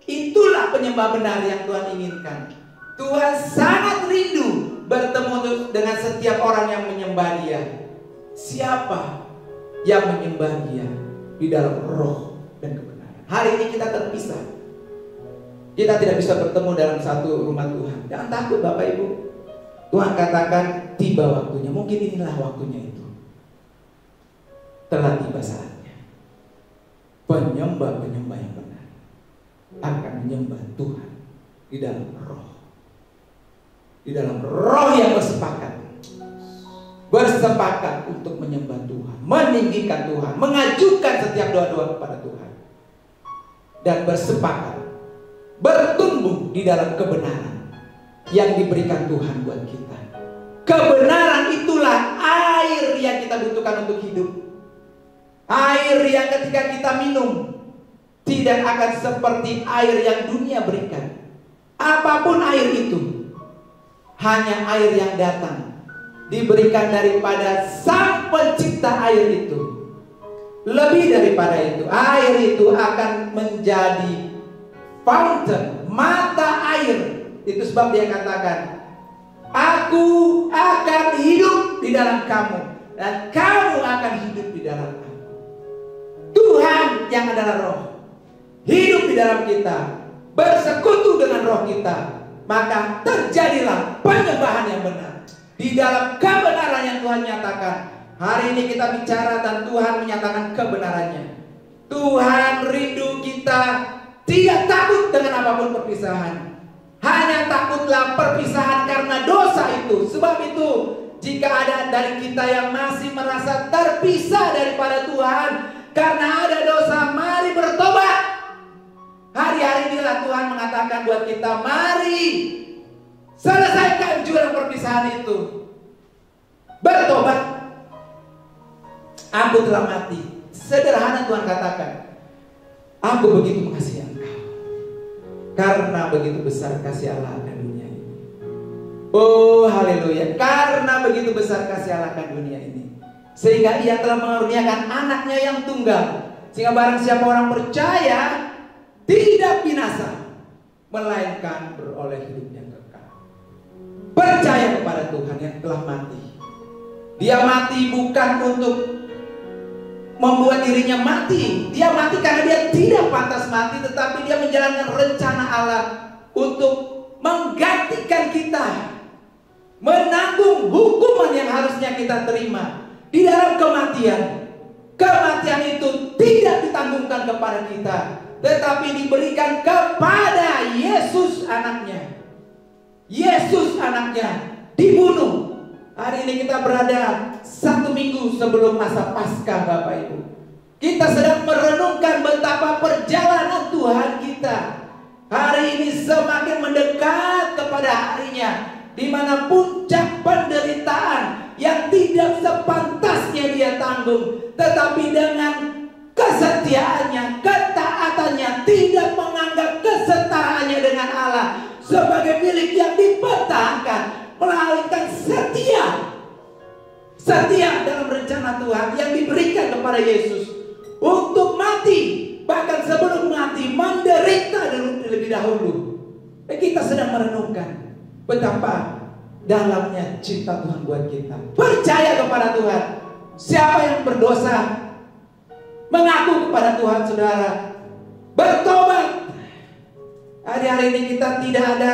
itulah penyembah benar yang Tuhan inginkan. Tuhan sangat rindu bertemu dengan setiap orang yang menyembah Dia. Siapa yang menyembah Dia di dalam roh dan kebenaran? Hari ini kita terpisah. Kita tidak bisa bertemu dalam satu rumah Tuhan. Jangan takut Bapak Ibu. Tuhan katakan tiba waktunya. Mungkin inilah waktunya itu. Telah tiba saatnya. Penyembah-penyembah yang benar akan menyembah Tuhan di dalam roh. Di dalam roh yang bersepakat untuk menyembah Tuhan, meninggikan Tuhan, mengajukan setiap doa-doa kepada Tuhan, dan bersepakat bertumbuh di dalam kebenaran yang diberikan Tuhan buat kita. Kebenaran itulah air yang kita butuhkan untuk hidup. Air yang ketika kita minum tidak akan seperti air yang dunia berikan. Apapun air itu, hanya air yang datang diberikan daripada Sang Pencipta air itu. Lebih daripada itu, air itu akan menjadi fountain, mata air. Itu sebab dia katakan, aku akan hidup di dalam kamu, dan kamu akan hidup di dalam aku. Tuhan yang adalah roh hidup di dalam kita, bersekutu dengan roh kita, maka terjadilah penyembahan yang benar di dalam kebenaran yang Tuhan nyatakan. Hari ini kita bicara dan Tuhan menyatakan kebenarannya. Tuhan rindu kita tidak takut dengan apapun perpisahan. Hanya takutlah perpisahan karena dosa itu. Sebab itu, jika ada dari kita yang masih merasa terpisah daripada Tuhan karena ada dosa, mari bertobat. Hari-hari inilah Tuhan mengatakan buat kita, mari selesaikan jurang perpisahan itu. Bertobat. Aku telah mati. Sederhana Tuhan katakan, aku begitu mengasihi engkau karena begitu besar kasih Allah akan dunia ini. Oh haleluya. Karena begitu besar kasih Allah akan dunia ini, sehingga ia telah mengaruniakan anaknya yang tunggal, sehingga barang siapa orang percaya tidak binasa, melainkan beroleh hidup yang kekal. Percaya kepada Tuhan yang telah mati. Dia mati bukan untuk membuat dirinya mati. Dia mati karena dia tidak pantas mati, tetapi dia menjalankan rencana Allah untuk menggantikan kita, menanggung hukuman yang harusnya kita terima di dalam kematian. Kematian itu tidak ditanggungkan kepada kita, tetapi diberikan kepada Yesus anaknya. Yesus anaknya dibunuh. Hari ini kita berada 1 minggu sebelum masa Paskah, Bapak Ibu. Kita sedang merenungkan betapa perjalanan Tuhan kita hari ini semakin mendekat kepada harinya, di mana puncak penderitaan yang tidak sepantasnya dia tanggung, tetapi dengan kesetiaannya, ketaatannya, tidak menganggap kesetaraannya dengan Allah sebagai milik yang dipertahankan, melainkan setia dalam rencana Tuhan yang diberikan kepada Yesus untuk mati, bahkan sebelum mati menderita lebih dahulu. Kita sedang merenungkan betapa dalamnya cinta Tuhan buat kita. Percaya kepada Tuhan. Siapa yang berdosa, mengaku kepada Tuhan, saudara, bertobat. Hari-hari ini kita tidak ada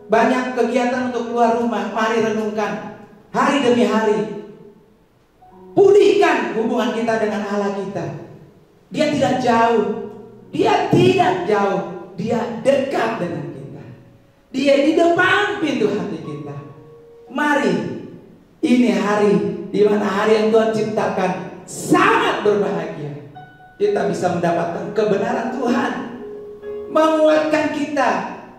banyak kegiatan untuk keluar rumah. Mari renungkan hari demi hari. Pulihkan hubungan kita dengan Allah kita. Dia tidak jauh. Dia tidak jauh. Dia dekat dengan kita. Dia di depan pintu hati kita. Mari, ini hari di mana hari yang Tuhan ciptakan sangat berbahagia. Kita bisa mendapatkan kebenaran Tuhan, menguatkan kita.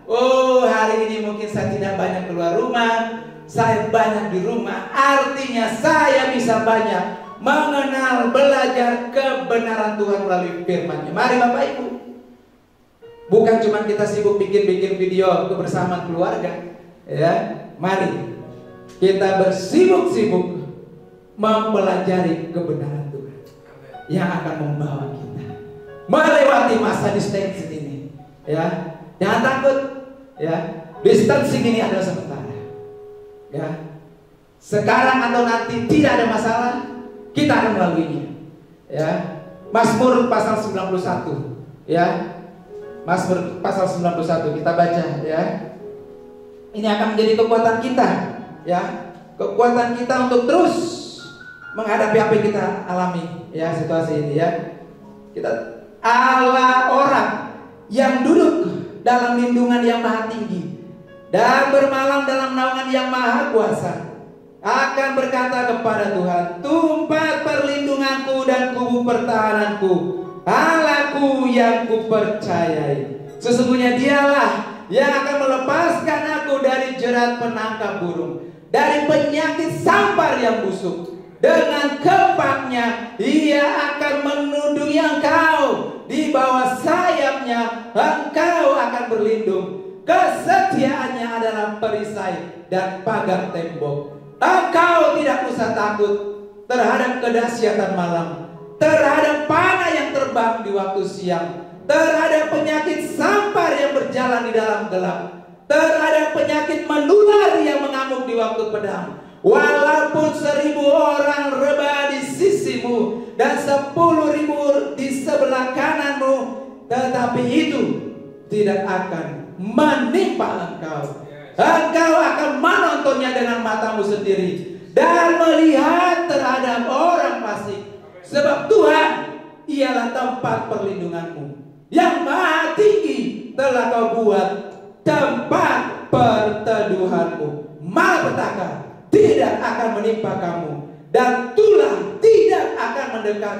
Oh, hari ini mungkin saya tidak banyak keluar rumah, saya banyak di rumah. Artinya saya bisa banyak mengenal, belajar kebenaran Tuhan melalui firman-Nya. Mari Bapak Ibu, bukan cuma kita sibuk bikin video kebersamaan keluarga, ya. Mari kita bersibuk-sibuk mempelajari kebenaran Tuhan yang akan membawa kita melewati masa distancing ini, ya. Jangan takut, ya. Distancing ini adalah sementara, ya. Sekarang atau nanti tidak ada masalah, kita akan melaluinya, ya. Mazmur pasal 91, ya. Mazmur pasal 91 kita baca, ya. Ini akan menjadi kekuatan kita, ya. Kekuatan kita untuk terus menghadapi apa yang kita alami, ya, situasi ini, ya. Kita Allah orang yang duduk dalam lindungan yang maha tinggi dan bermalam dalam naungan yang maha kuasa akan berkata kepada Tuhan, tempat perlindunganku dan kubu pertahananku, Allahku yang kupercayai. Sesungguhnya Dialah yang akan melepaskan aku dari jerat penangkap burung, dari penyakit sampar yang busuk. Dengan kepaknya Ia akan melindungi engkau, di bawah sayapnya engkau akan berlindung. Kesetiaannya adalah perisai dan pagar tembok. Engkau tidak usah takut terhadap kedahsyatan malam, terhadap panah yang terbang di waktu siang, terhadap penyakit sampar yang berjalan di dalam gelap, terhadap penyakit menular yang mengamuk di waktu pedang. Walaupun 1.000 orang rebah di sisimu dan 10.000 di sebelah kananmu, tetapi itu tidak akan menimpa engkau. Engkau akan menontonnya dengan matamu sendiri dan melihat terhadap orang fasik. Sebab Tuhan ialah tempat perlindunganmu, yang maha tinggi telah kau buat tempat perteduhanmu. Malapetaka tidak akan menimpa kamu, dan tulah tidak akan mendekat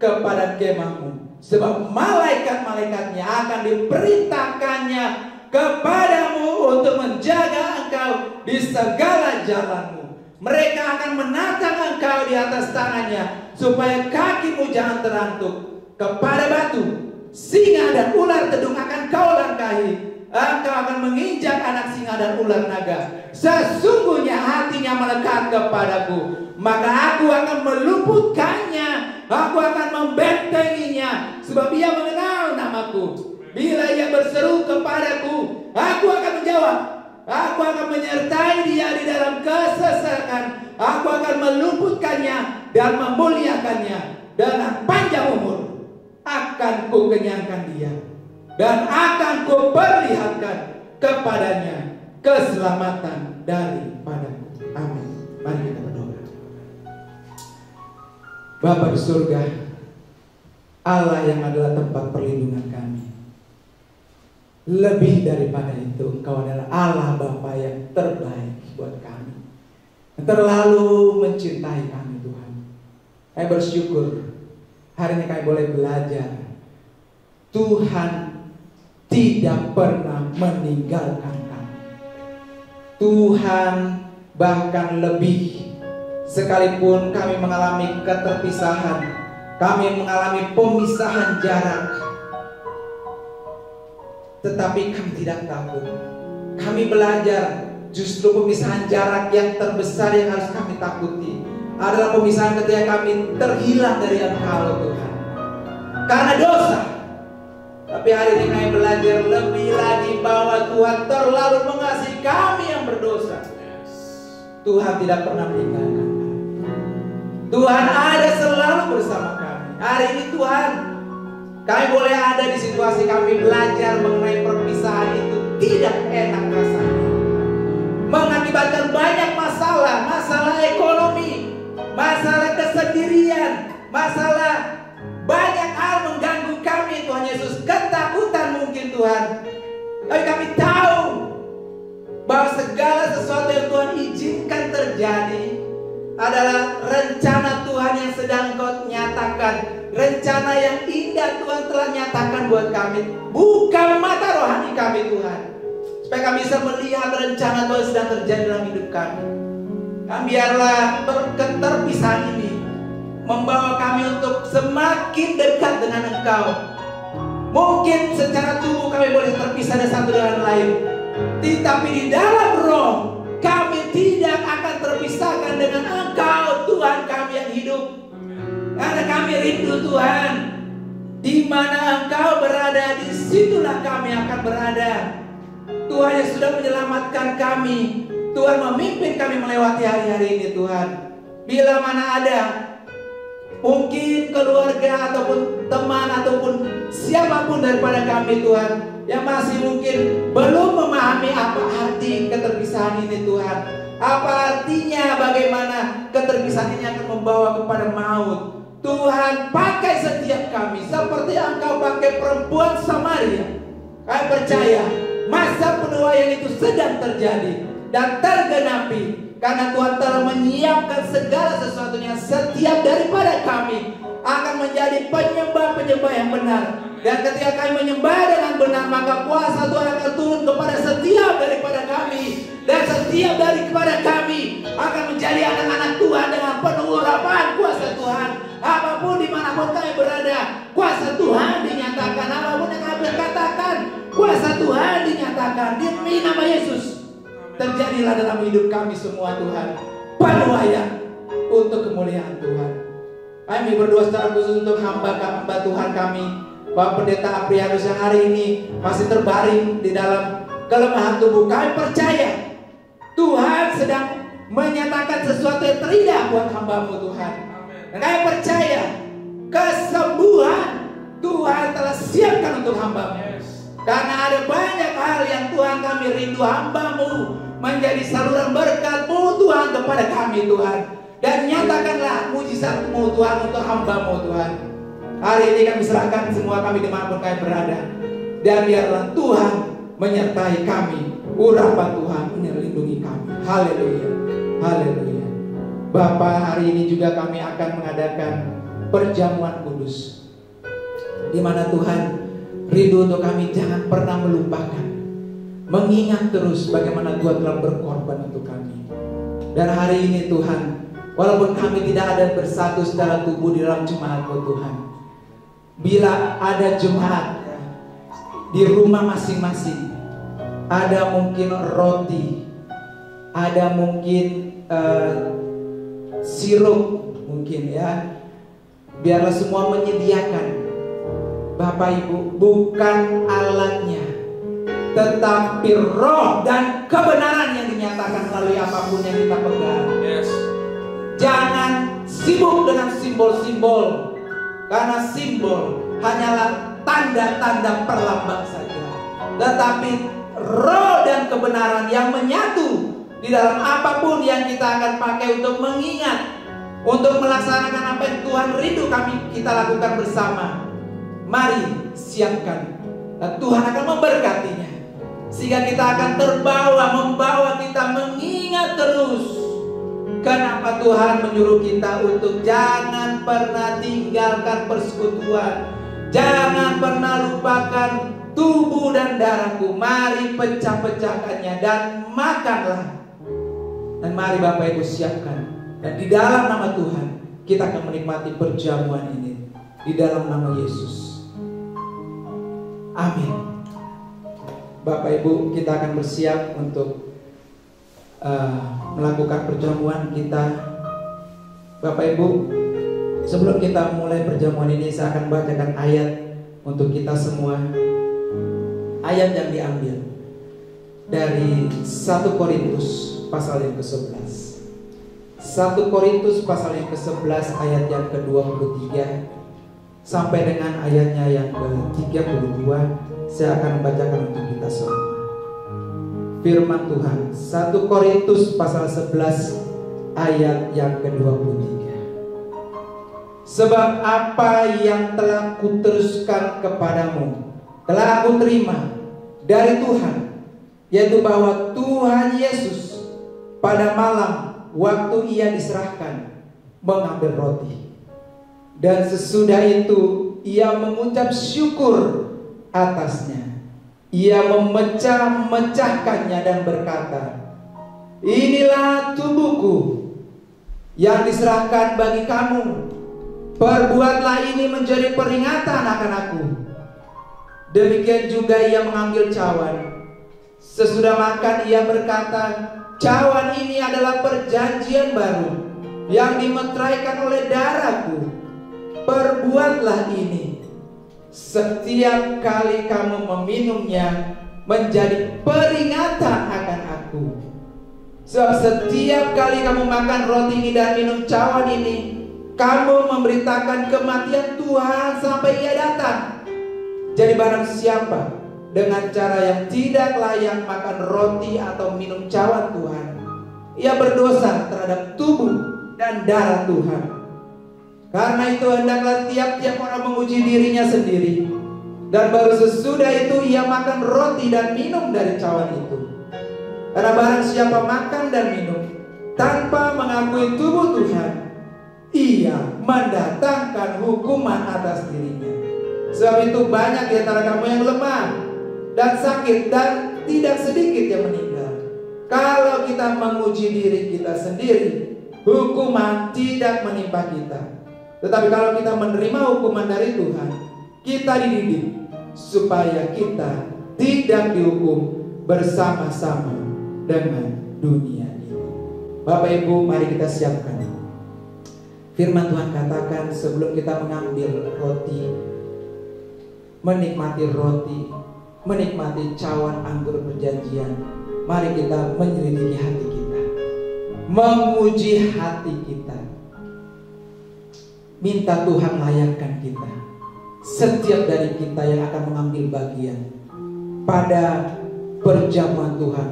kepada kemahmu. Sebab malaikat-malaikatnya akan diperintahkannya kepadamu untuk menjaga engkau di segala jalanmu. Mereka akan menatang engkau di atas tangannya, supaya kakimu jangan terantuk kepada batu. Singa dan ular tedung akan kau langkahi. Engkau akan menginjak anak singa dan ular naga. Sesungguhnya hatinya melekat kepadaku, maka aku akan meluputkannya, aku akan membentenginya, sebab ia mengenal namaku. Bila ia berseru kepadaku, aku akan menjawab. Aku akan menyertai dia di dalam kesesakan. Aku akan meluputkannya dan memuliakannya. Dengan panjang umur akan kukenyangkan dia, dan akan kuperlihatkan kepadanya keselamatan daripadaku. Amin. Mari kita berdoa. Bapa di surga, Allah yang adalah tempat perlindungan kami, lebih daripada itu, Engkau adalah Allah Bapa yang terbaik buat kami, terlalu mencintai kami Tuhan. Kami bersyukur hari ini kami boleh belajar Tuhan tidak pernah meninggalkan kami. Tuhan bahkan lebih, sekalipun kami mengalami keterpisahan, kami mengalami pemisahan jarak, tetapi kami tidak takut. Kami belajar justru pemisahan jarak yang terbesar yang harus kami takuti adalah pemisahan ketika kami terhilang dari Engkau Tuhan, karena dosa. Tapi hari ini kami belajar lebih lagi bahwa Tuhan terlalu mengasihi kami yang berdosa. Tuhan tidak pernah meninggalkan kami. Tuhan ada selalu bersama kami. Hari ini Tuhan, kami boleh ada di situasi kami belajar mengenai perpisahan itu tidak enak rasanya, mengakibatkan banyak masalah, masalah ekonomi, masalah kesendirian, masalah banyak hal mengganggu kami Tuhan Yesus, ketakutan mungkin Tuhan. Tapi kami tahu bahwa segala sesuatu yang Tuhan izinkan terjadi adalah rencana Tuhan yang sedang Kau nyatakan. Rencana yang indah Tuhan telah nyatakan buat kami. Buka mata rohani kami Tuhan, supaya kami bisa melihat rencana Tuhan sedang terjadi dalam hidup kami. Dan biarlah keterpisahan ini membawa kami untuk semakin dekat dengan Engkau. Mungkin secara tubuh kami boleh terpisah dari satu dengan lain, tetapi di dalam roh kami tidak akan terpisahkan dengan Engkau Tuhan kami yang hidup. Karena kami rindu Tuhan, di mana Engkau berada, disitulah kami akan berada. Tuhan yang sudah menyelamatkan kami, Tuhan memimpin kami melewati hari-hari ini Tuhan. Bila mana ada mungkin keluarga ataupun teman ataupun siapapun daripada kami Tuhan yang masih mungkin belum memahami apa arti keterpisahan ini Tuhan, apa artinya, bagaimana keterpisahan ini akan membawa kepada maut, Tuhan pakai setiap kami seperti Engkau pakai perempuan Samaria. Kami percaya masa penuaian itu sedang terjadi dan tergenapi, karena Tuhan telah menyiapkan segala sesuatunya. Setiap daripada kami akan menjadi penyembah-penyembah yang benar, Dan ketika kami menyembah dengan benar, maka kuasa Tuhan akan turun kepada setiap daripada kami. Dan setiap daripada kami akan menjadi anak-anak Tuhan dengan penuh urapan kuasa Tuhan. Apapun dimanapun kami berada, kuasa Tuhan dinyatakan. Apapun yang kami berkatakan, kuasa Tuhan dinyatakan. Demi nama Yesus, terjadilah dalam hidup kami semua Tuhan. Paduaya untuk kemuliaan Tuhan. Kami berdoa secara khusus untuk hamba Tuhan kami, Bapak Pendeta Aprianus yang hari ini masih terbaring di dalam kelemahan tubuh. Kami percaya Tuhan sedang menyatakan sesuatu yang terindah buat hamba-Mu Tuhan. Dan kami percaya kesembuhan Tuhan telah siapkan untuk hamba-Mu. Karena ada banyak hal yang Tuhan kami rindu, hamba-Mu menjadi saluran berkat-Mu Tuhan kepada kami Tuhan. Dan nyatakanlah mujizat-Mu Tuhan untuk hamba-Mu Tuhan. Hari ini kami serahkan semua kami dimanapun kami berada. Dan biarlah Tuhan menyertai kami. Urapan Tuhan melindungi kami. Haleluya, haleluya. Bapa, hari ini juga kami akan mengadakan perjamuan kudus, di mana Tuhan rindu untuk kami jangan pernah melupakan, mengingat terus bagaimana Tuhan telah berkorban untuk kami. Dan hari ini Tuhan, walaupun kami tidak ada bersatu secara tubuh di dalam jemaat-Mu Tuhan, bila ada jemaat di rumah masing-masing, ada mungkin roti, ada mungkin sirup mungkin ya, biarlah semua menyediakan. Bapak Ibu, bukan alatnya, tetapi roh dan kebenaran yang dinyatakan melalui apapun yang kita pegang. Yes. Jangan sibuk dengan simbol-simbol, karena simbol hanyalah tanda-tanda perlambang saja. Tetapi roh dan kebenaran yang menyatu di dalam apapun yang kita akan pakai untuk mengingat, untuk melaksanakan apa yang Tuhan rindu kita lakukan bersama. Mari siapkan, dan Tuhan akan memberkatinya, sehingga kita akan membawa kita mengingat terus kenapa Tuhan menyuruh kita untuk jangan pernah tinggalkan persekutuan, jangan pernah lupakan tubuh dan darahku. Mari pecah-pecahkannya dan makanlah. Dan mari Bapak Ibu siapkan, dan di dalam nama Tuhan kita akan menikmati perjamuan ini di dalam nama Yesus. Amin. Bapak Ibu, kita akan bersiap untuk melakukan perjamuan kita. Bapak Ibu, sebelum kita mulai perjamuan ini, saya akan bacakan ayat untuk kita semua. Ayat yang diambil dari 1 Korintus pasal yang ke-11. 1 Korintus pasal yang ke-11 ayat yang ke-23 sampai dengan ayatnya yang ke-32. Saya akan membacakan untuk kita semua. Firman Tuhan, 1 Korintus pasal 11 ayat yang ke-23. Sebab apa yang telah kuteruskan kepadamu telah aku terima dari Tuhan, yaitu bahwa Tuhan Yesus pada malam waktu ia diserahkan mengambil roti, dan sesudah itu ia mengucap syukur atasnya. Ia memecah-mecahkannya dan berkata, inilah tubuhku yang diserahkan bagi kamu. Perbuatlah ini menjadi peringatan akan aku. Demikian juga ia mengambil cawan. Sesudah makan ia berkata, cawan ini adalah perjanjian baru yang dimeteraikan oleh darahku. Perbuatlah ini setiap kali kamu meminumnya menjadi peringatan akan aku. Sebab setiap kali kamu makan roti ini dan minum cawan ini, kamu memberitakan kematian Tuhan sampai ia datang. Jadi barang siapa dengan cara yang tidak layak makan roti atau minum cawan Tuhan, ia berdosa terhadap tubuh dan darah Tuhan. Karena itu hendaklah tiap-tiap orang menguji dirinya sendiri, dan baru sesudah itu ia makan roti dan minum dari cawan itu. Karena barang siapa makan dan minum tanpa mengakui tubuh Tuhan, ia mendatangkan hukuman atas dirinya, Sebab itu banyak di antara kamu yang lemah dan sakit, dan tidak sedikit yang meninggal. Kalau kita menguji diri kita sendiri, hukuman tidak menimpa kita. Tetapi kalau kita menerima hukuman dari Tuhan, kita dididik supaya kita tidak dihukum bersama-sama dengan dunia ini. Bapak Ibu, mari kita siapkan. Firman Tuhan katakan sebelum kita mengambil roti, menikmati roti, menikmati cawan anggur perjanjian, mari kita menyelidiki hati kita, menguji hati kita. Minta Tuhan layakkan kita, setiap dari kita yang akan mengambil bagian pada perjamuan Tuhan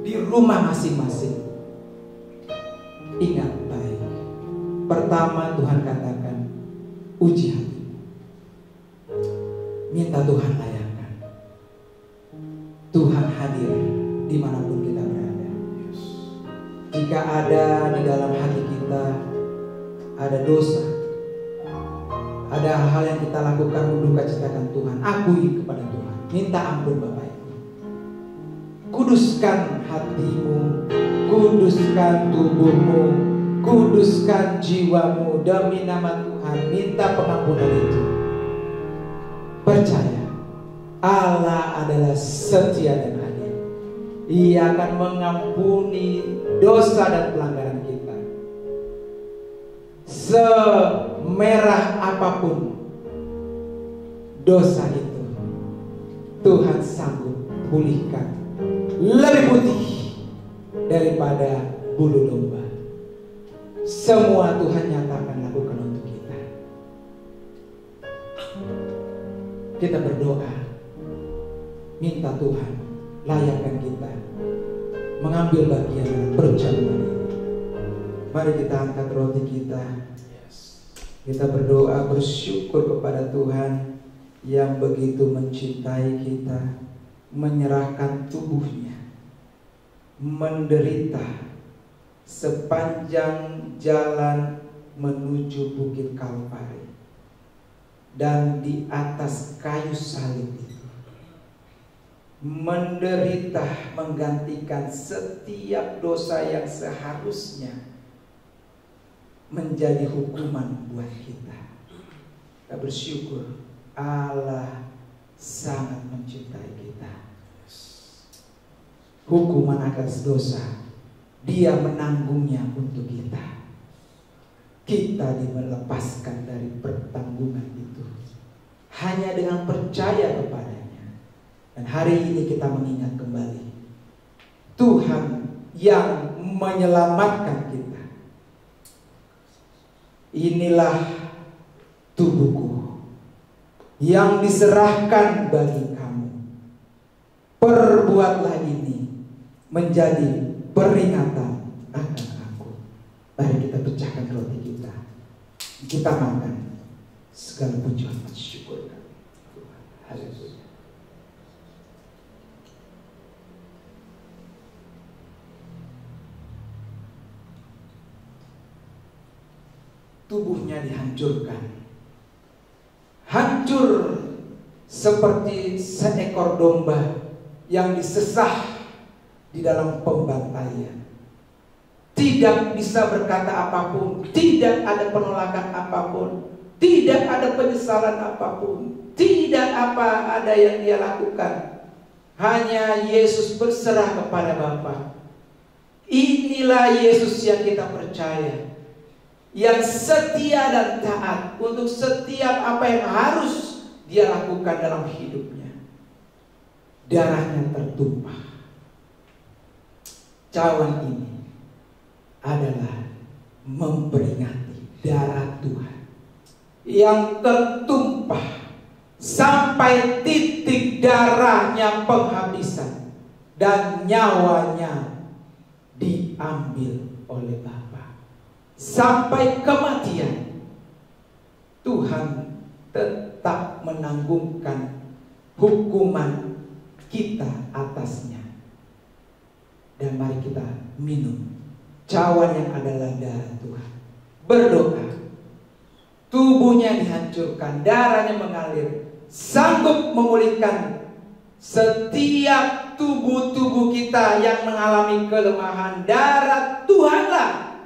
di rumah masing-masing. Ingat baik, pertama Tuhan katakan, uji hati. Minta Tuhan layakkan. Tuhan hadir dimanapun kita berada. Jika ada di dalam hati kita ada dosa, ada hal yang kita lakukan menduka citakan Tuhan, akui kepada Tuhan, minta ampun Bapak Ibu. Kuduskan hatimu, kuduskan tubuhmu, kuduskan jiwamu demi nama Tuhan. Minta pengampunan itu. Percaya, Allah adalah setia dan adil. Ia akan mengampuni dosa dan pelanggaran kita. Semerah apapun dosa itu, Tuhan sanggup pulihkan lebih putih daripada bulu domba. Semua Tuhan nyatakan lakukan untuk kita. Kita berdoa, minta Tuhan layakkan kita mengambil bagian dalam perjamuan ini. Mari kita angkat roti kita. Kita berdoa bersyukur kepada Tuhan yang begitu mencintai kita, menyerahkan tubuhnya, menderita sepanjang jalan menuju Bukit Kalvari, dan di atas kayu salib itu menderita menggantikan setiap dosa yang seharusnya menjadi hukuman buat kita. Kita bersyukur Allah sangat mencintai kita. Hukuman atas dosa Dia menanggungnya untuk kita. Kita dilepaskan dari pertanggungan itu hanya dengan percaya kepadanya. Dan hari ini kita mengingat kembali Tuhan yang menyelamatkan kita. Inilah tubuhku yang diserahkan bagi kamu. Perbuatlah ini menjadi peringatan akan aku. Mari kita pecahkan roti kita. Kita makan. Segala pujian dan syukur kami. Haleluya. Tubuhnya dihancurkan, hancur seperti seekor domba yang disesah di dalam pembantaian. Tidak bisa berkata apapun, tidak ada penolakan apapun, tidak ada penyesalan apapun, tidak apa ada yang dia lakukan. Hanya Yesus berserah kepada Bapa. Inilah Yesus yang kita percaya, yang setia dan taat untuk setiap apa yang harus dia lakukan dalam hidupnya. Darahnya tertumpah. Cawan ini adalah memperingati darah Tuhan yang tertumpah sampai titik darahnya penghabisan dan nyawanya diambil oleh Bapa. Sampai kematian Tuhan tetap menanggungkan hukuman kita atasnya. Dan mari kita minum cawan yang adalah darah Tuhan. Berdoa, tubuh tubuhnya dihancurkan, darahnya mengalir, sanggup memulihkan setiap tubuh-tubuh kita yang mengalami kelemahan. Darah Tuhanlah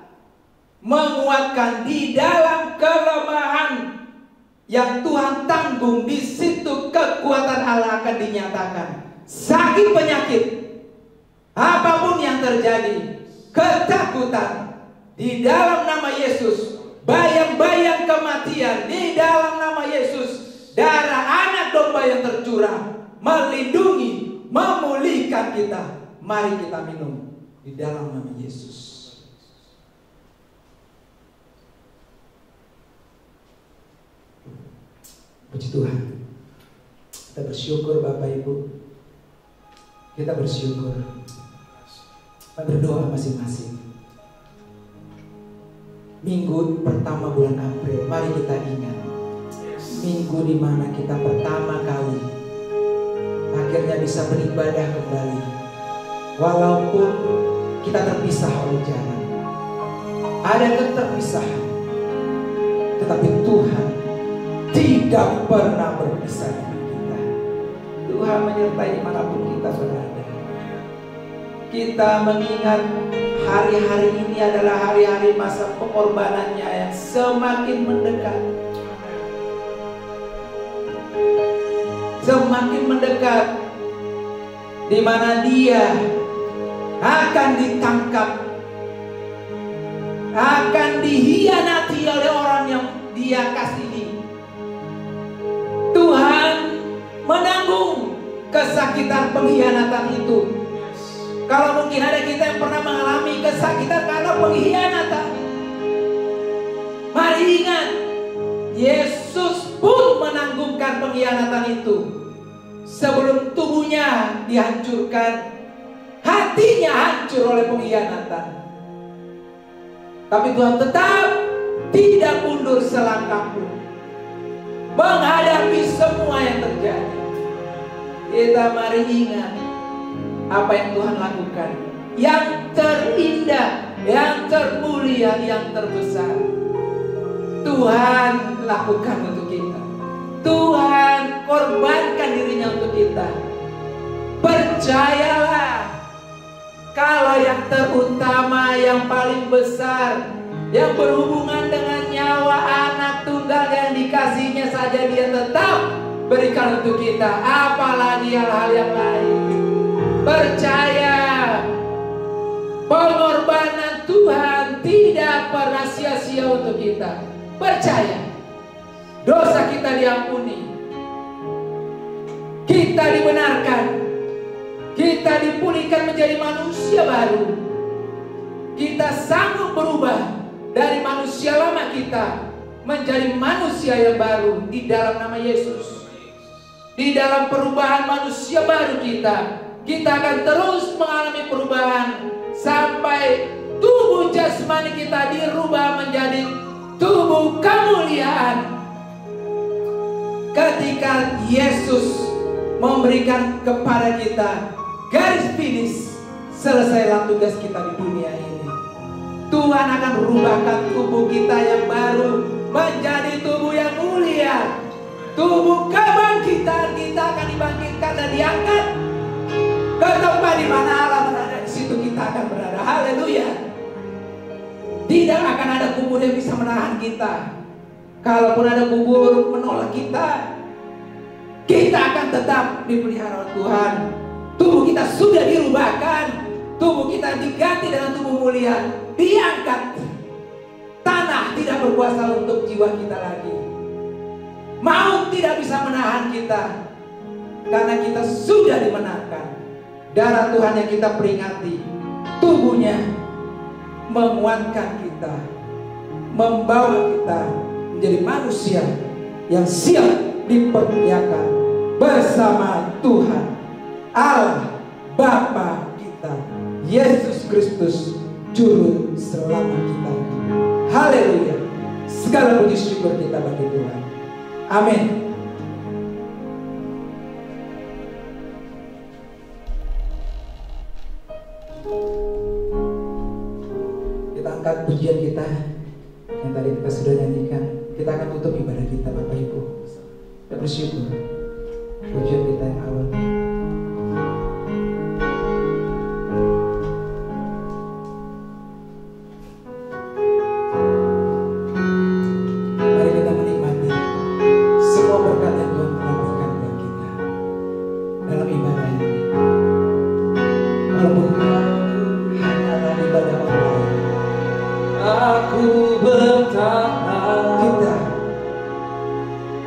menguatkan. Di dalam kelemahan yang Tuhan tanggung, di situ kekuatan Allah akan dinyatakan. Sakit penyakit, apapun yang terjadi, ketakutan, di dalam nama Yesus, bayang-bayang kematian, di dalam nama Yesus, darah anak domba yang tercurah melindungi, memulihkan kita. Mari kita minum di dalam nama Yesus. Puji Tuhan. Kita bersyukur Bapak Ibu. Kita bersyukur. Kita berdoa masing-masing. Minggu pertama bulan April, mari kita ingat. Minggu di mana kita pertama kali akhirnya bisa beribadah kembali. Walaupun kita terpisah oleh jalan, ada keterpisahan, tetapi Tuhan tidak pernah berpisah dengan kita. Tuhan menyertai dimanapun kita berada. Kita mengingat hari-hari ini adalah hari-hari masa pengorbanannya yang semakin mendekat. Semakin mendekat, di mana Dia akan ditangkap, akan dihianati oleh orang yang Dia kasihi. Tuhan menanggung kesakitan pengkhianatan itu. Kalau mungkin ada kita yang pernah mengalami kesakitan karena pengkhianatan, mari ingat, Yesus pun menanggungkan pengkhianatan itu. Sebelum tubuhnya dihancurkan, hatinya hancur oleh pengkhianatan. Tapi Tuhan tetap tidak mundur selangkah pun menghadapi semua yang terjadi. Kita mari ingat apa yang Tuhan lakukan, yang terindah, yang termulia, yang terbesar. Tuhan lakukan untuk kita. Tuhan korbankan dirinya untuk kita. Percayalah, kalau yang terutama, yang paling besar, yang berhubungan dengan nyawa anak tunggal yang dikasihnya saja Dia tetap berikan untuk kita, apalagi hal-hal yang lain. Percaya, pengorbanan Tuhan tidak pernah sia-sia untuk kita. Percaya, dosa kita diampuni, kita dibenarkan, kita dipulihkan menjadi manusia baru. Kita sanggup berubah dari manusia lama kita menjadi manusia yang baru di dalam nama Yesus. Di dalam perubahan manusia baru kita akan terus mengalami perubahan sampai tubuh jasmani kita dirubah menjadi tubuh kemuliaan. Ketika Yesus memberikan kepada kita garis finish, selesailah tugas kita di dunia ini. Tuhan akan merubahkan tubuh kita yang baru menjadi tubuh yang mulia. Tubuh kebangkitan kita akan dibangkitkan dan diangkat ke tempat di mana Allah berada. Di situ kita akan berada. Haleluya. Tidak akan ada kubur yang bisa menahan kita. Kalaupun ada kubur menolak kita, kita akan tetap dipelihara oleh Tuhan. Tubuh kita sudah dirubahkan. Tubuh kita diganti dengan tubuh mulia, diangkat. Tanah tidak berkuasa untuk jiwa kita lagi. Maut tidak bisa menahan kita, karena kita sudah dimenangkan. Darah Tuhan yang kita peringati, tubuhnya menguatkan kita, membawa kita menjadi manusia yang siap dipermuliakan bersama Tuhan Allah Bapa kita, Yesus Kristus Juru Selamat kita. Haleluya. Segala puji syukur kita bagi Tuhan. Amin. Kita angkat pujian kita yang tadi kita sudah nyanyikan. kita akan tutup ibadah kita Bapak Ibu. Kita bersyukur pujian kita yang awal. Mari kita menikmati semua berkat yang Tuhan telah berikan buat kita dalam ibadah ini. Walaupun hanyalah ibadah online, Aku bertahan, kita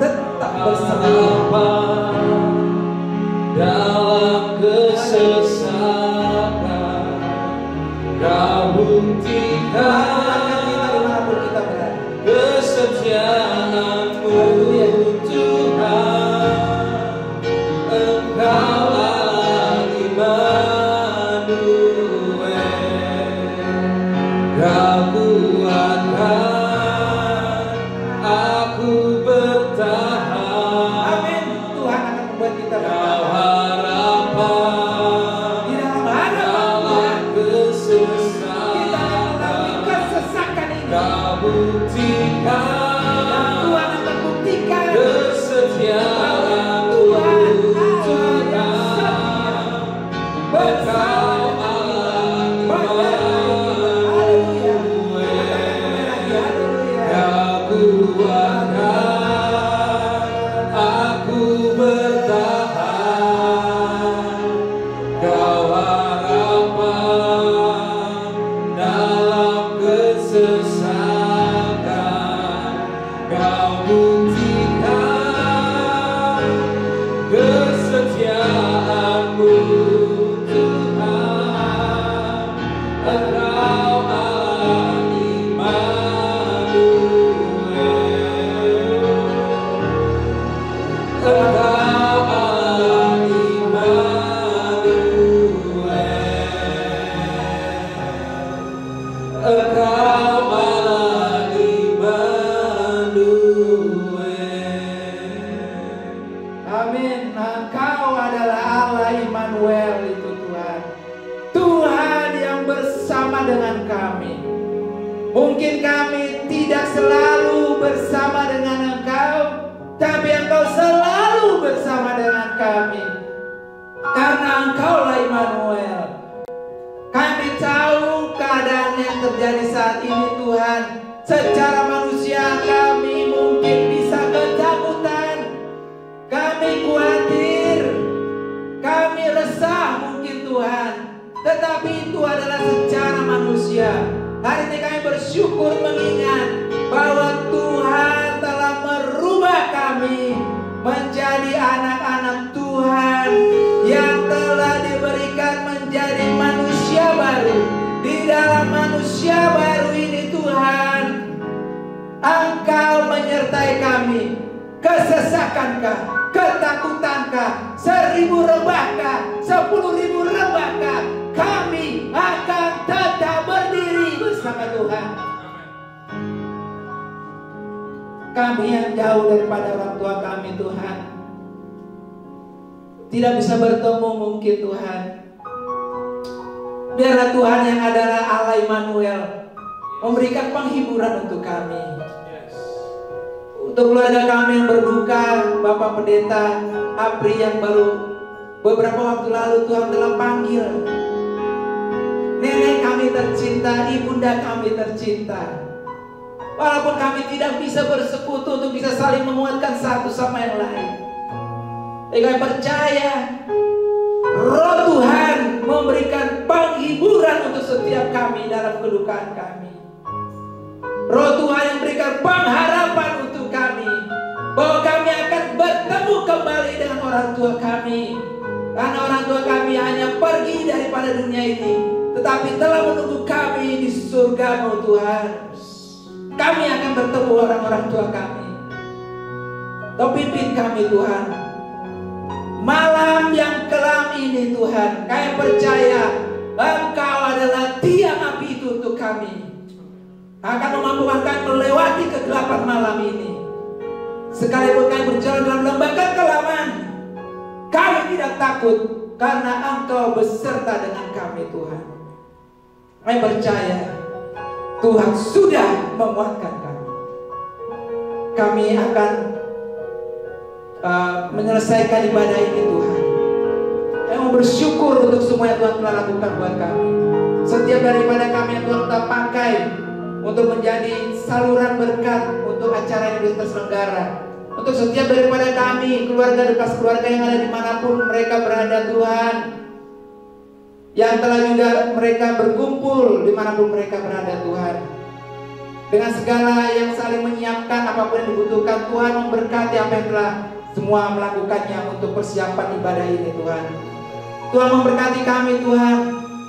tetap bersama dalam kesesakan. Kau buktikan dimanapun kita berada. kesetiaan-Mu, Tuhan. Engkaulah Immanuel. Kau kuatkan aku bertahan. Amin. Tuhan akan membuat kita Kau bertahan harapan di dalam hadapan Tuhan. Kita akan melalui kesesakan ini. Kau buktikan Dan Tuhan akan buktikan kesetiaan Tuhan Tuhan. bersama Haleluya. Kau kuatkan aku bertahan. Kau harapan dalam kesesakan. Kau buktikan kesetiaan-Mu, Tuhan. Engkau Allah Immanuel. Engkau Allah Immanuel. Engkau Allah Immanuel. Amin. Engkau adalah Allah Immanuel itu Tuhan. Tuhan yang bersama dengan kami. Mungkin kami tidak selalu bersama dengan Engkau, tapi Engkau selalu bersama dengan kami. Karena Engkaulah Immanuel. Kami tahu keadaan yang terjadi saat ini Tuhan. Secara manusia kami mungkin bisa ketakutan. Kami khawatir, kami resah mungkin Tuhan. Tetapi itu adalah secara manusia. Hari ini kami bersyukur mengingat bahwa Tuhan telah merubah kami menjadi anak-anak Tuhan yang telah diberikan menjadi manusia baru. Di dalam manusia baru ini Tuhan, Engkau menyertai kami. Kesesakankah, ketakutankah, 1000 rebahkah, 10.000 rebahkah, kami akan tetap berdiri bersama Tuhan. Kami yang jauh daripada orang tua kami Tuhan, tidak bisa bertemu mungkin Tuhan. Biarlah Tuhan yang adalah Allah Immanuel memberikan penghiburan untuk kami. Untuk keluarga kami yang berduka, Bapak Pendeta Apri yang baru beberapa waktu lalu Tuhan telah panggil. Nenek kami tercinta, ibunda kami tercinta. Walaupun kami tidak bisa bersekutu untuk bisa saling menguatkan satu sama yang lain, kami percaya Roh Tuhan memberikan penghiburan untuk setiap kami dalam kedukaan kami. Roh Tuhan yang memberikan pengharapan untuk kami bahwa kami akan bertemu kembali dengan orang tua kami. Karena orang tua kami hanya pergi daripada dunia ini, tetapi telah menunggu kami di surga-Mu Tuhan. Kami akan bertemu orang-orang tua kami. Kau pimpin kami Tuhan. Malam yang kelam ini Tuhan, kami percaya Engkau adalah tiang api itu untuk kami. Akan memampukan kami melewati kegelapan malam ini. Sekalipun kami berjalan dalam lembah kekelaman, kami tidak takut karena Engkau beserta dengan kami Tuhan. Kami percaya Tuhan sudah menguatkan kami. kami akan menyelesaikan ibadah ini Tuhan. Kami mau bersyukur untuk semua yang Tuhan telah lakukan buat kami. Setiap daripada kami yang Tuhan telah pakai untuk menjadi saluran berkat untuk acara yang terselenggara. Untuk setiap daripada kami, keluarga dekat keluarga yang ada dimanapun mereka berada Tuhan, yang telah juga mereka berkumpul dimanapun mereka berada Tuhan, dengan segala yang saling menyiapkan apapun yang dibutuhkan, Tuhan memberkati apa yang telah semua melakukannya untuk persiapan ibadah ini Tuhan. Tuhan memberkati kami Tuhan,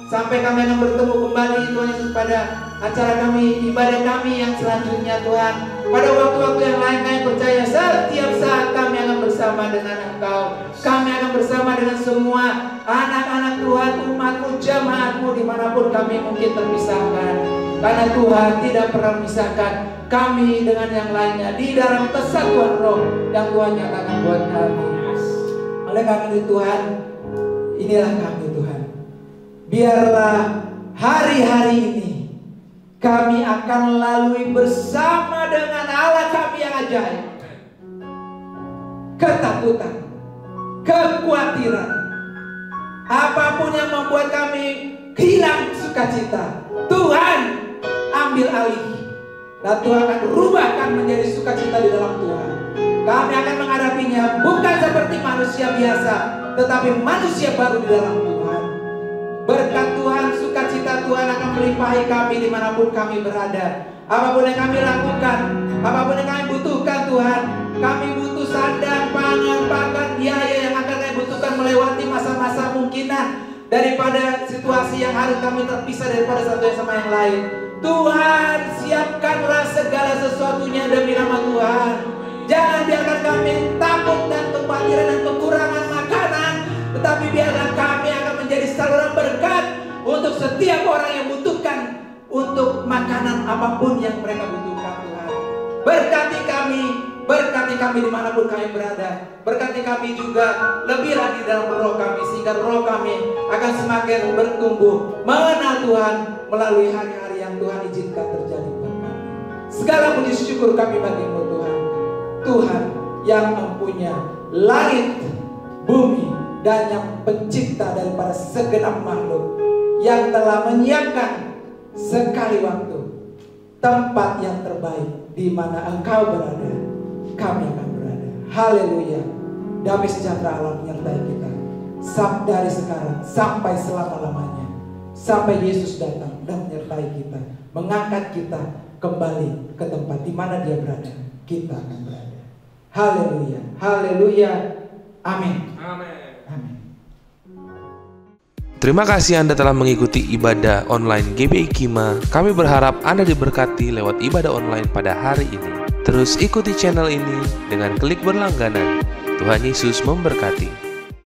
sampai kami akan bertemu kembali Tuhan Yesus pada acara kami, ibadah kami yang selanjutnya Tuhan. Pada waktu-waktu yang lain kami percaya setiap saat kami akan bersama dengan Engkau. Kami akan bersama dengan semua anak-anak Tuhan, umat-Mu, jemaat-Mu dimanapun kami mungkin terpisahkan. Karena Tuhan tidak pernah memisahkan kami dengan yang lainnya di dalam kesatuan roh yang Tuhan nyatakan buat kami. Oleh karena itu Tuhan, inilah kami Tuhan. Biarlah hari-hari ini kami akan lalui bersama dengan Allah kami yang ajaib. Ketakutan, kekhawatiran, apapun yang membuat kami hilang sukacita, Tuhan ambil alih. Dan Tuhan akan rubahkan menjadi sukacita di dalam Tuhan. Kami akan menghadapinya bukan seperti manusia biasa, tetapi manusia baru di dalam Tuhan. Berkat Tuhan, sukacita Tuhan akan melimpahi kami dimanapun kami berada. Apapun yang kami lakukan, apapun yang kami butuhkan Tuhan, kami butuh sandang, pangan, pakan, biaya yang akan kami butuhkan melewati masa-masa mungkinan daripada situasi yang harus kami terpisah daripada satu yang sama yang lain. Tuhan, siapkanlah segala sesuatunya demi nama Tuhan. Jangan biarkan kami takut dan kekhawatiran dan kekurangan makanan, tetapi biarlah kami akan menjadi saluran berkat untuk setiap orang yang butuhkan untuk makanan apapun yang mereka butuhkan Tuhan. Berkati kami dimanapun kami berada. Berkati kami juga lebih lagi dalam roh kami, sehingga roh kami akan semakin bertumbuh mengenal Tuhan melalui hari-hari yang Tuhan izinkan terjadi buat kami. Segala puji syukur kami bagi-Mu Tuhan. Tuhan yang mempunyai langit, bumi, dan yang pencipta daripada segenap makhluk, yang telah menyiapkan sekali waktu tempat yang terbaik di mana Engkau berada, kami akan berada. Haleluya. Damai sejahtera Allah menyertai kita dari sekarang sampai selama-lamanya, sampai Yesus datang dan menyertai kita, mengangkat kita kembali ke tempat di mana Dia berada. Kita akan berada. Haleluya. Haleluya. Amin. Amin. Terima kasih Anda telah mengikuti ibadah online GBI Kima. Kami berharap Anda diberkati lewat ibadah online pada hari ini. Terus ikuti channel ini dengan klik berlangganan. Tuhan Yesus memberkati.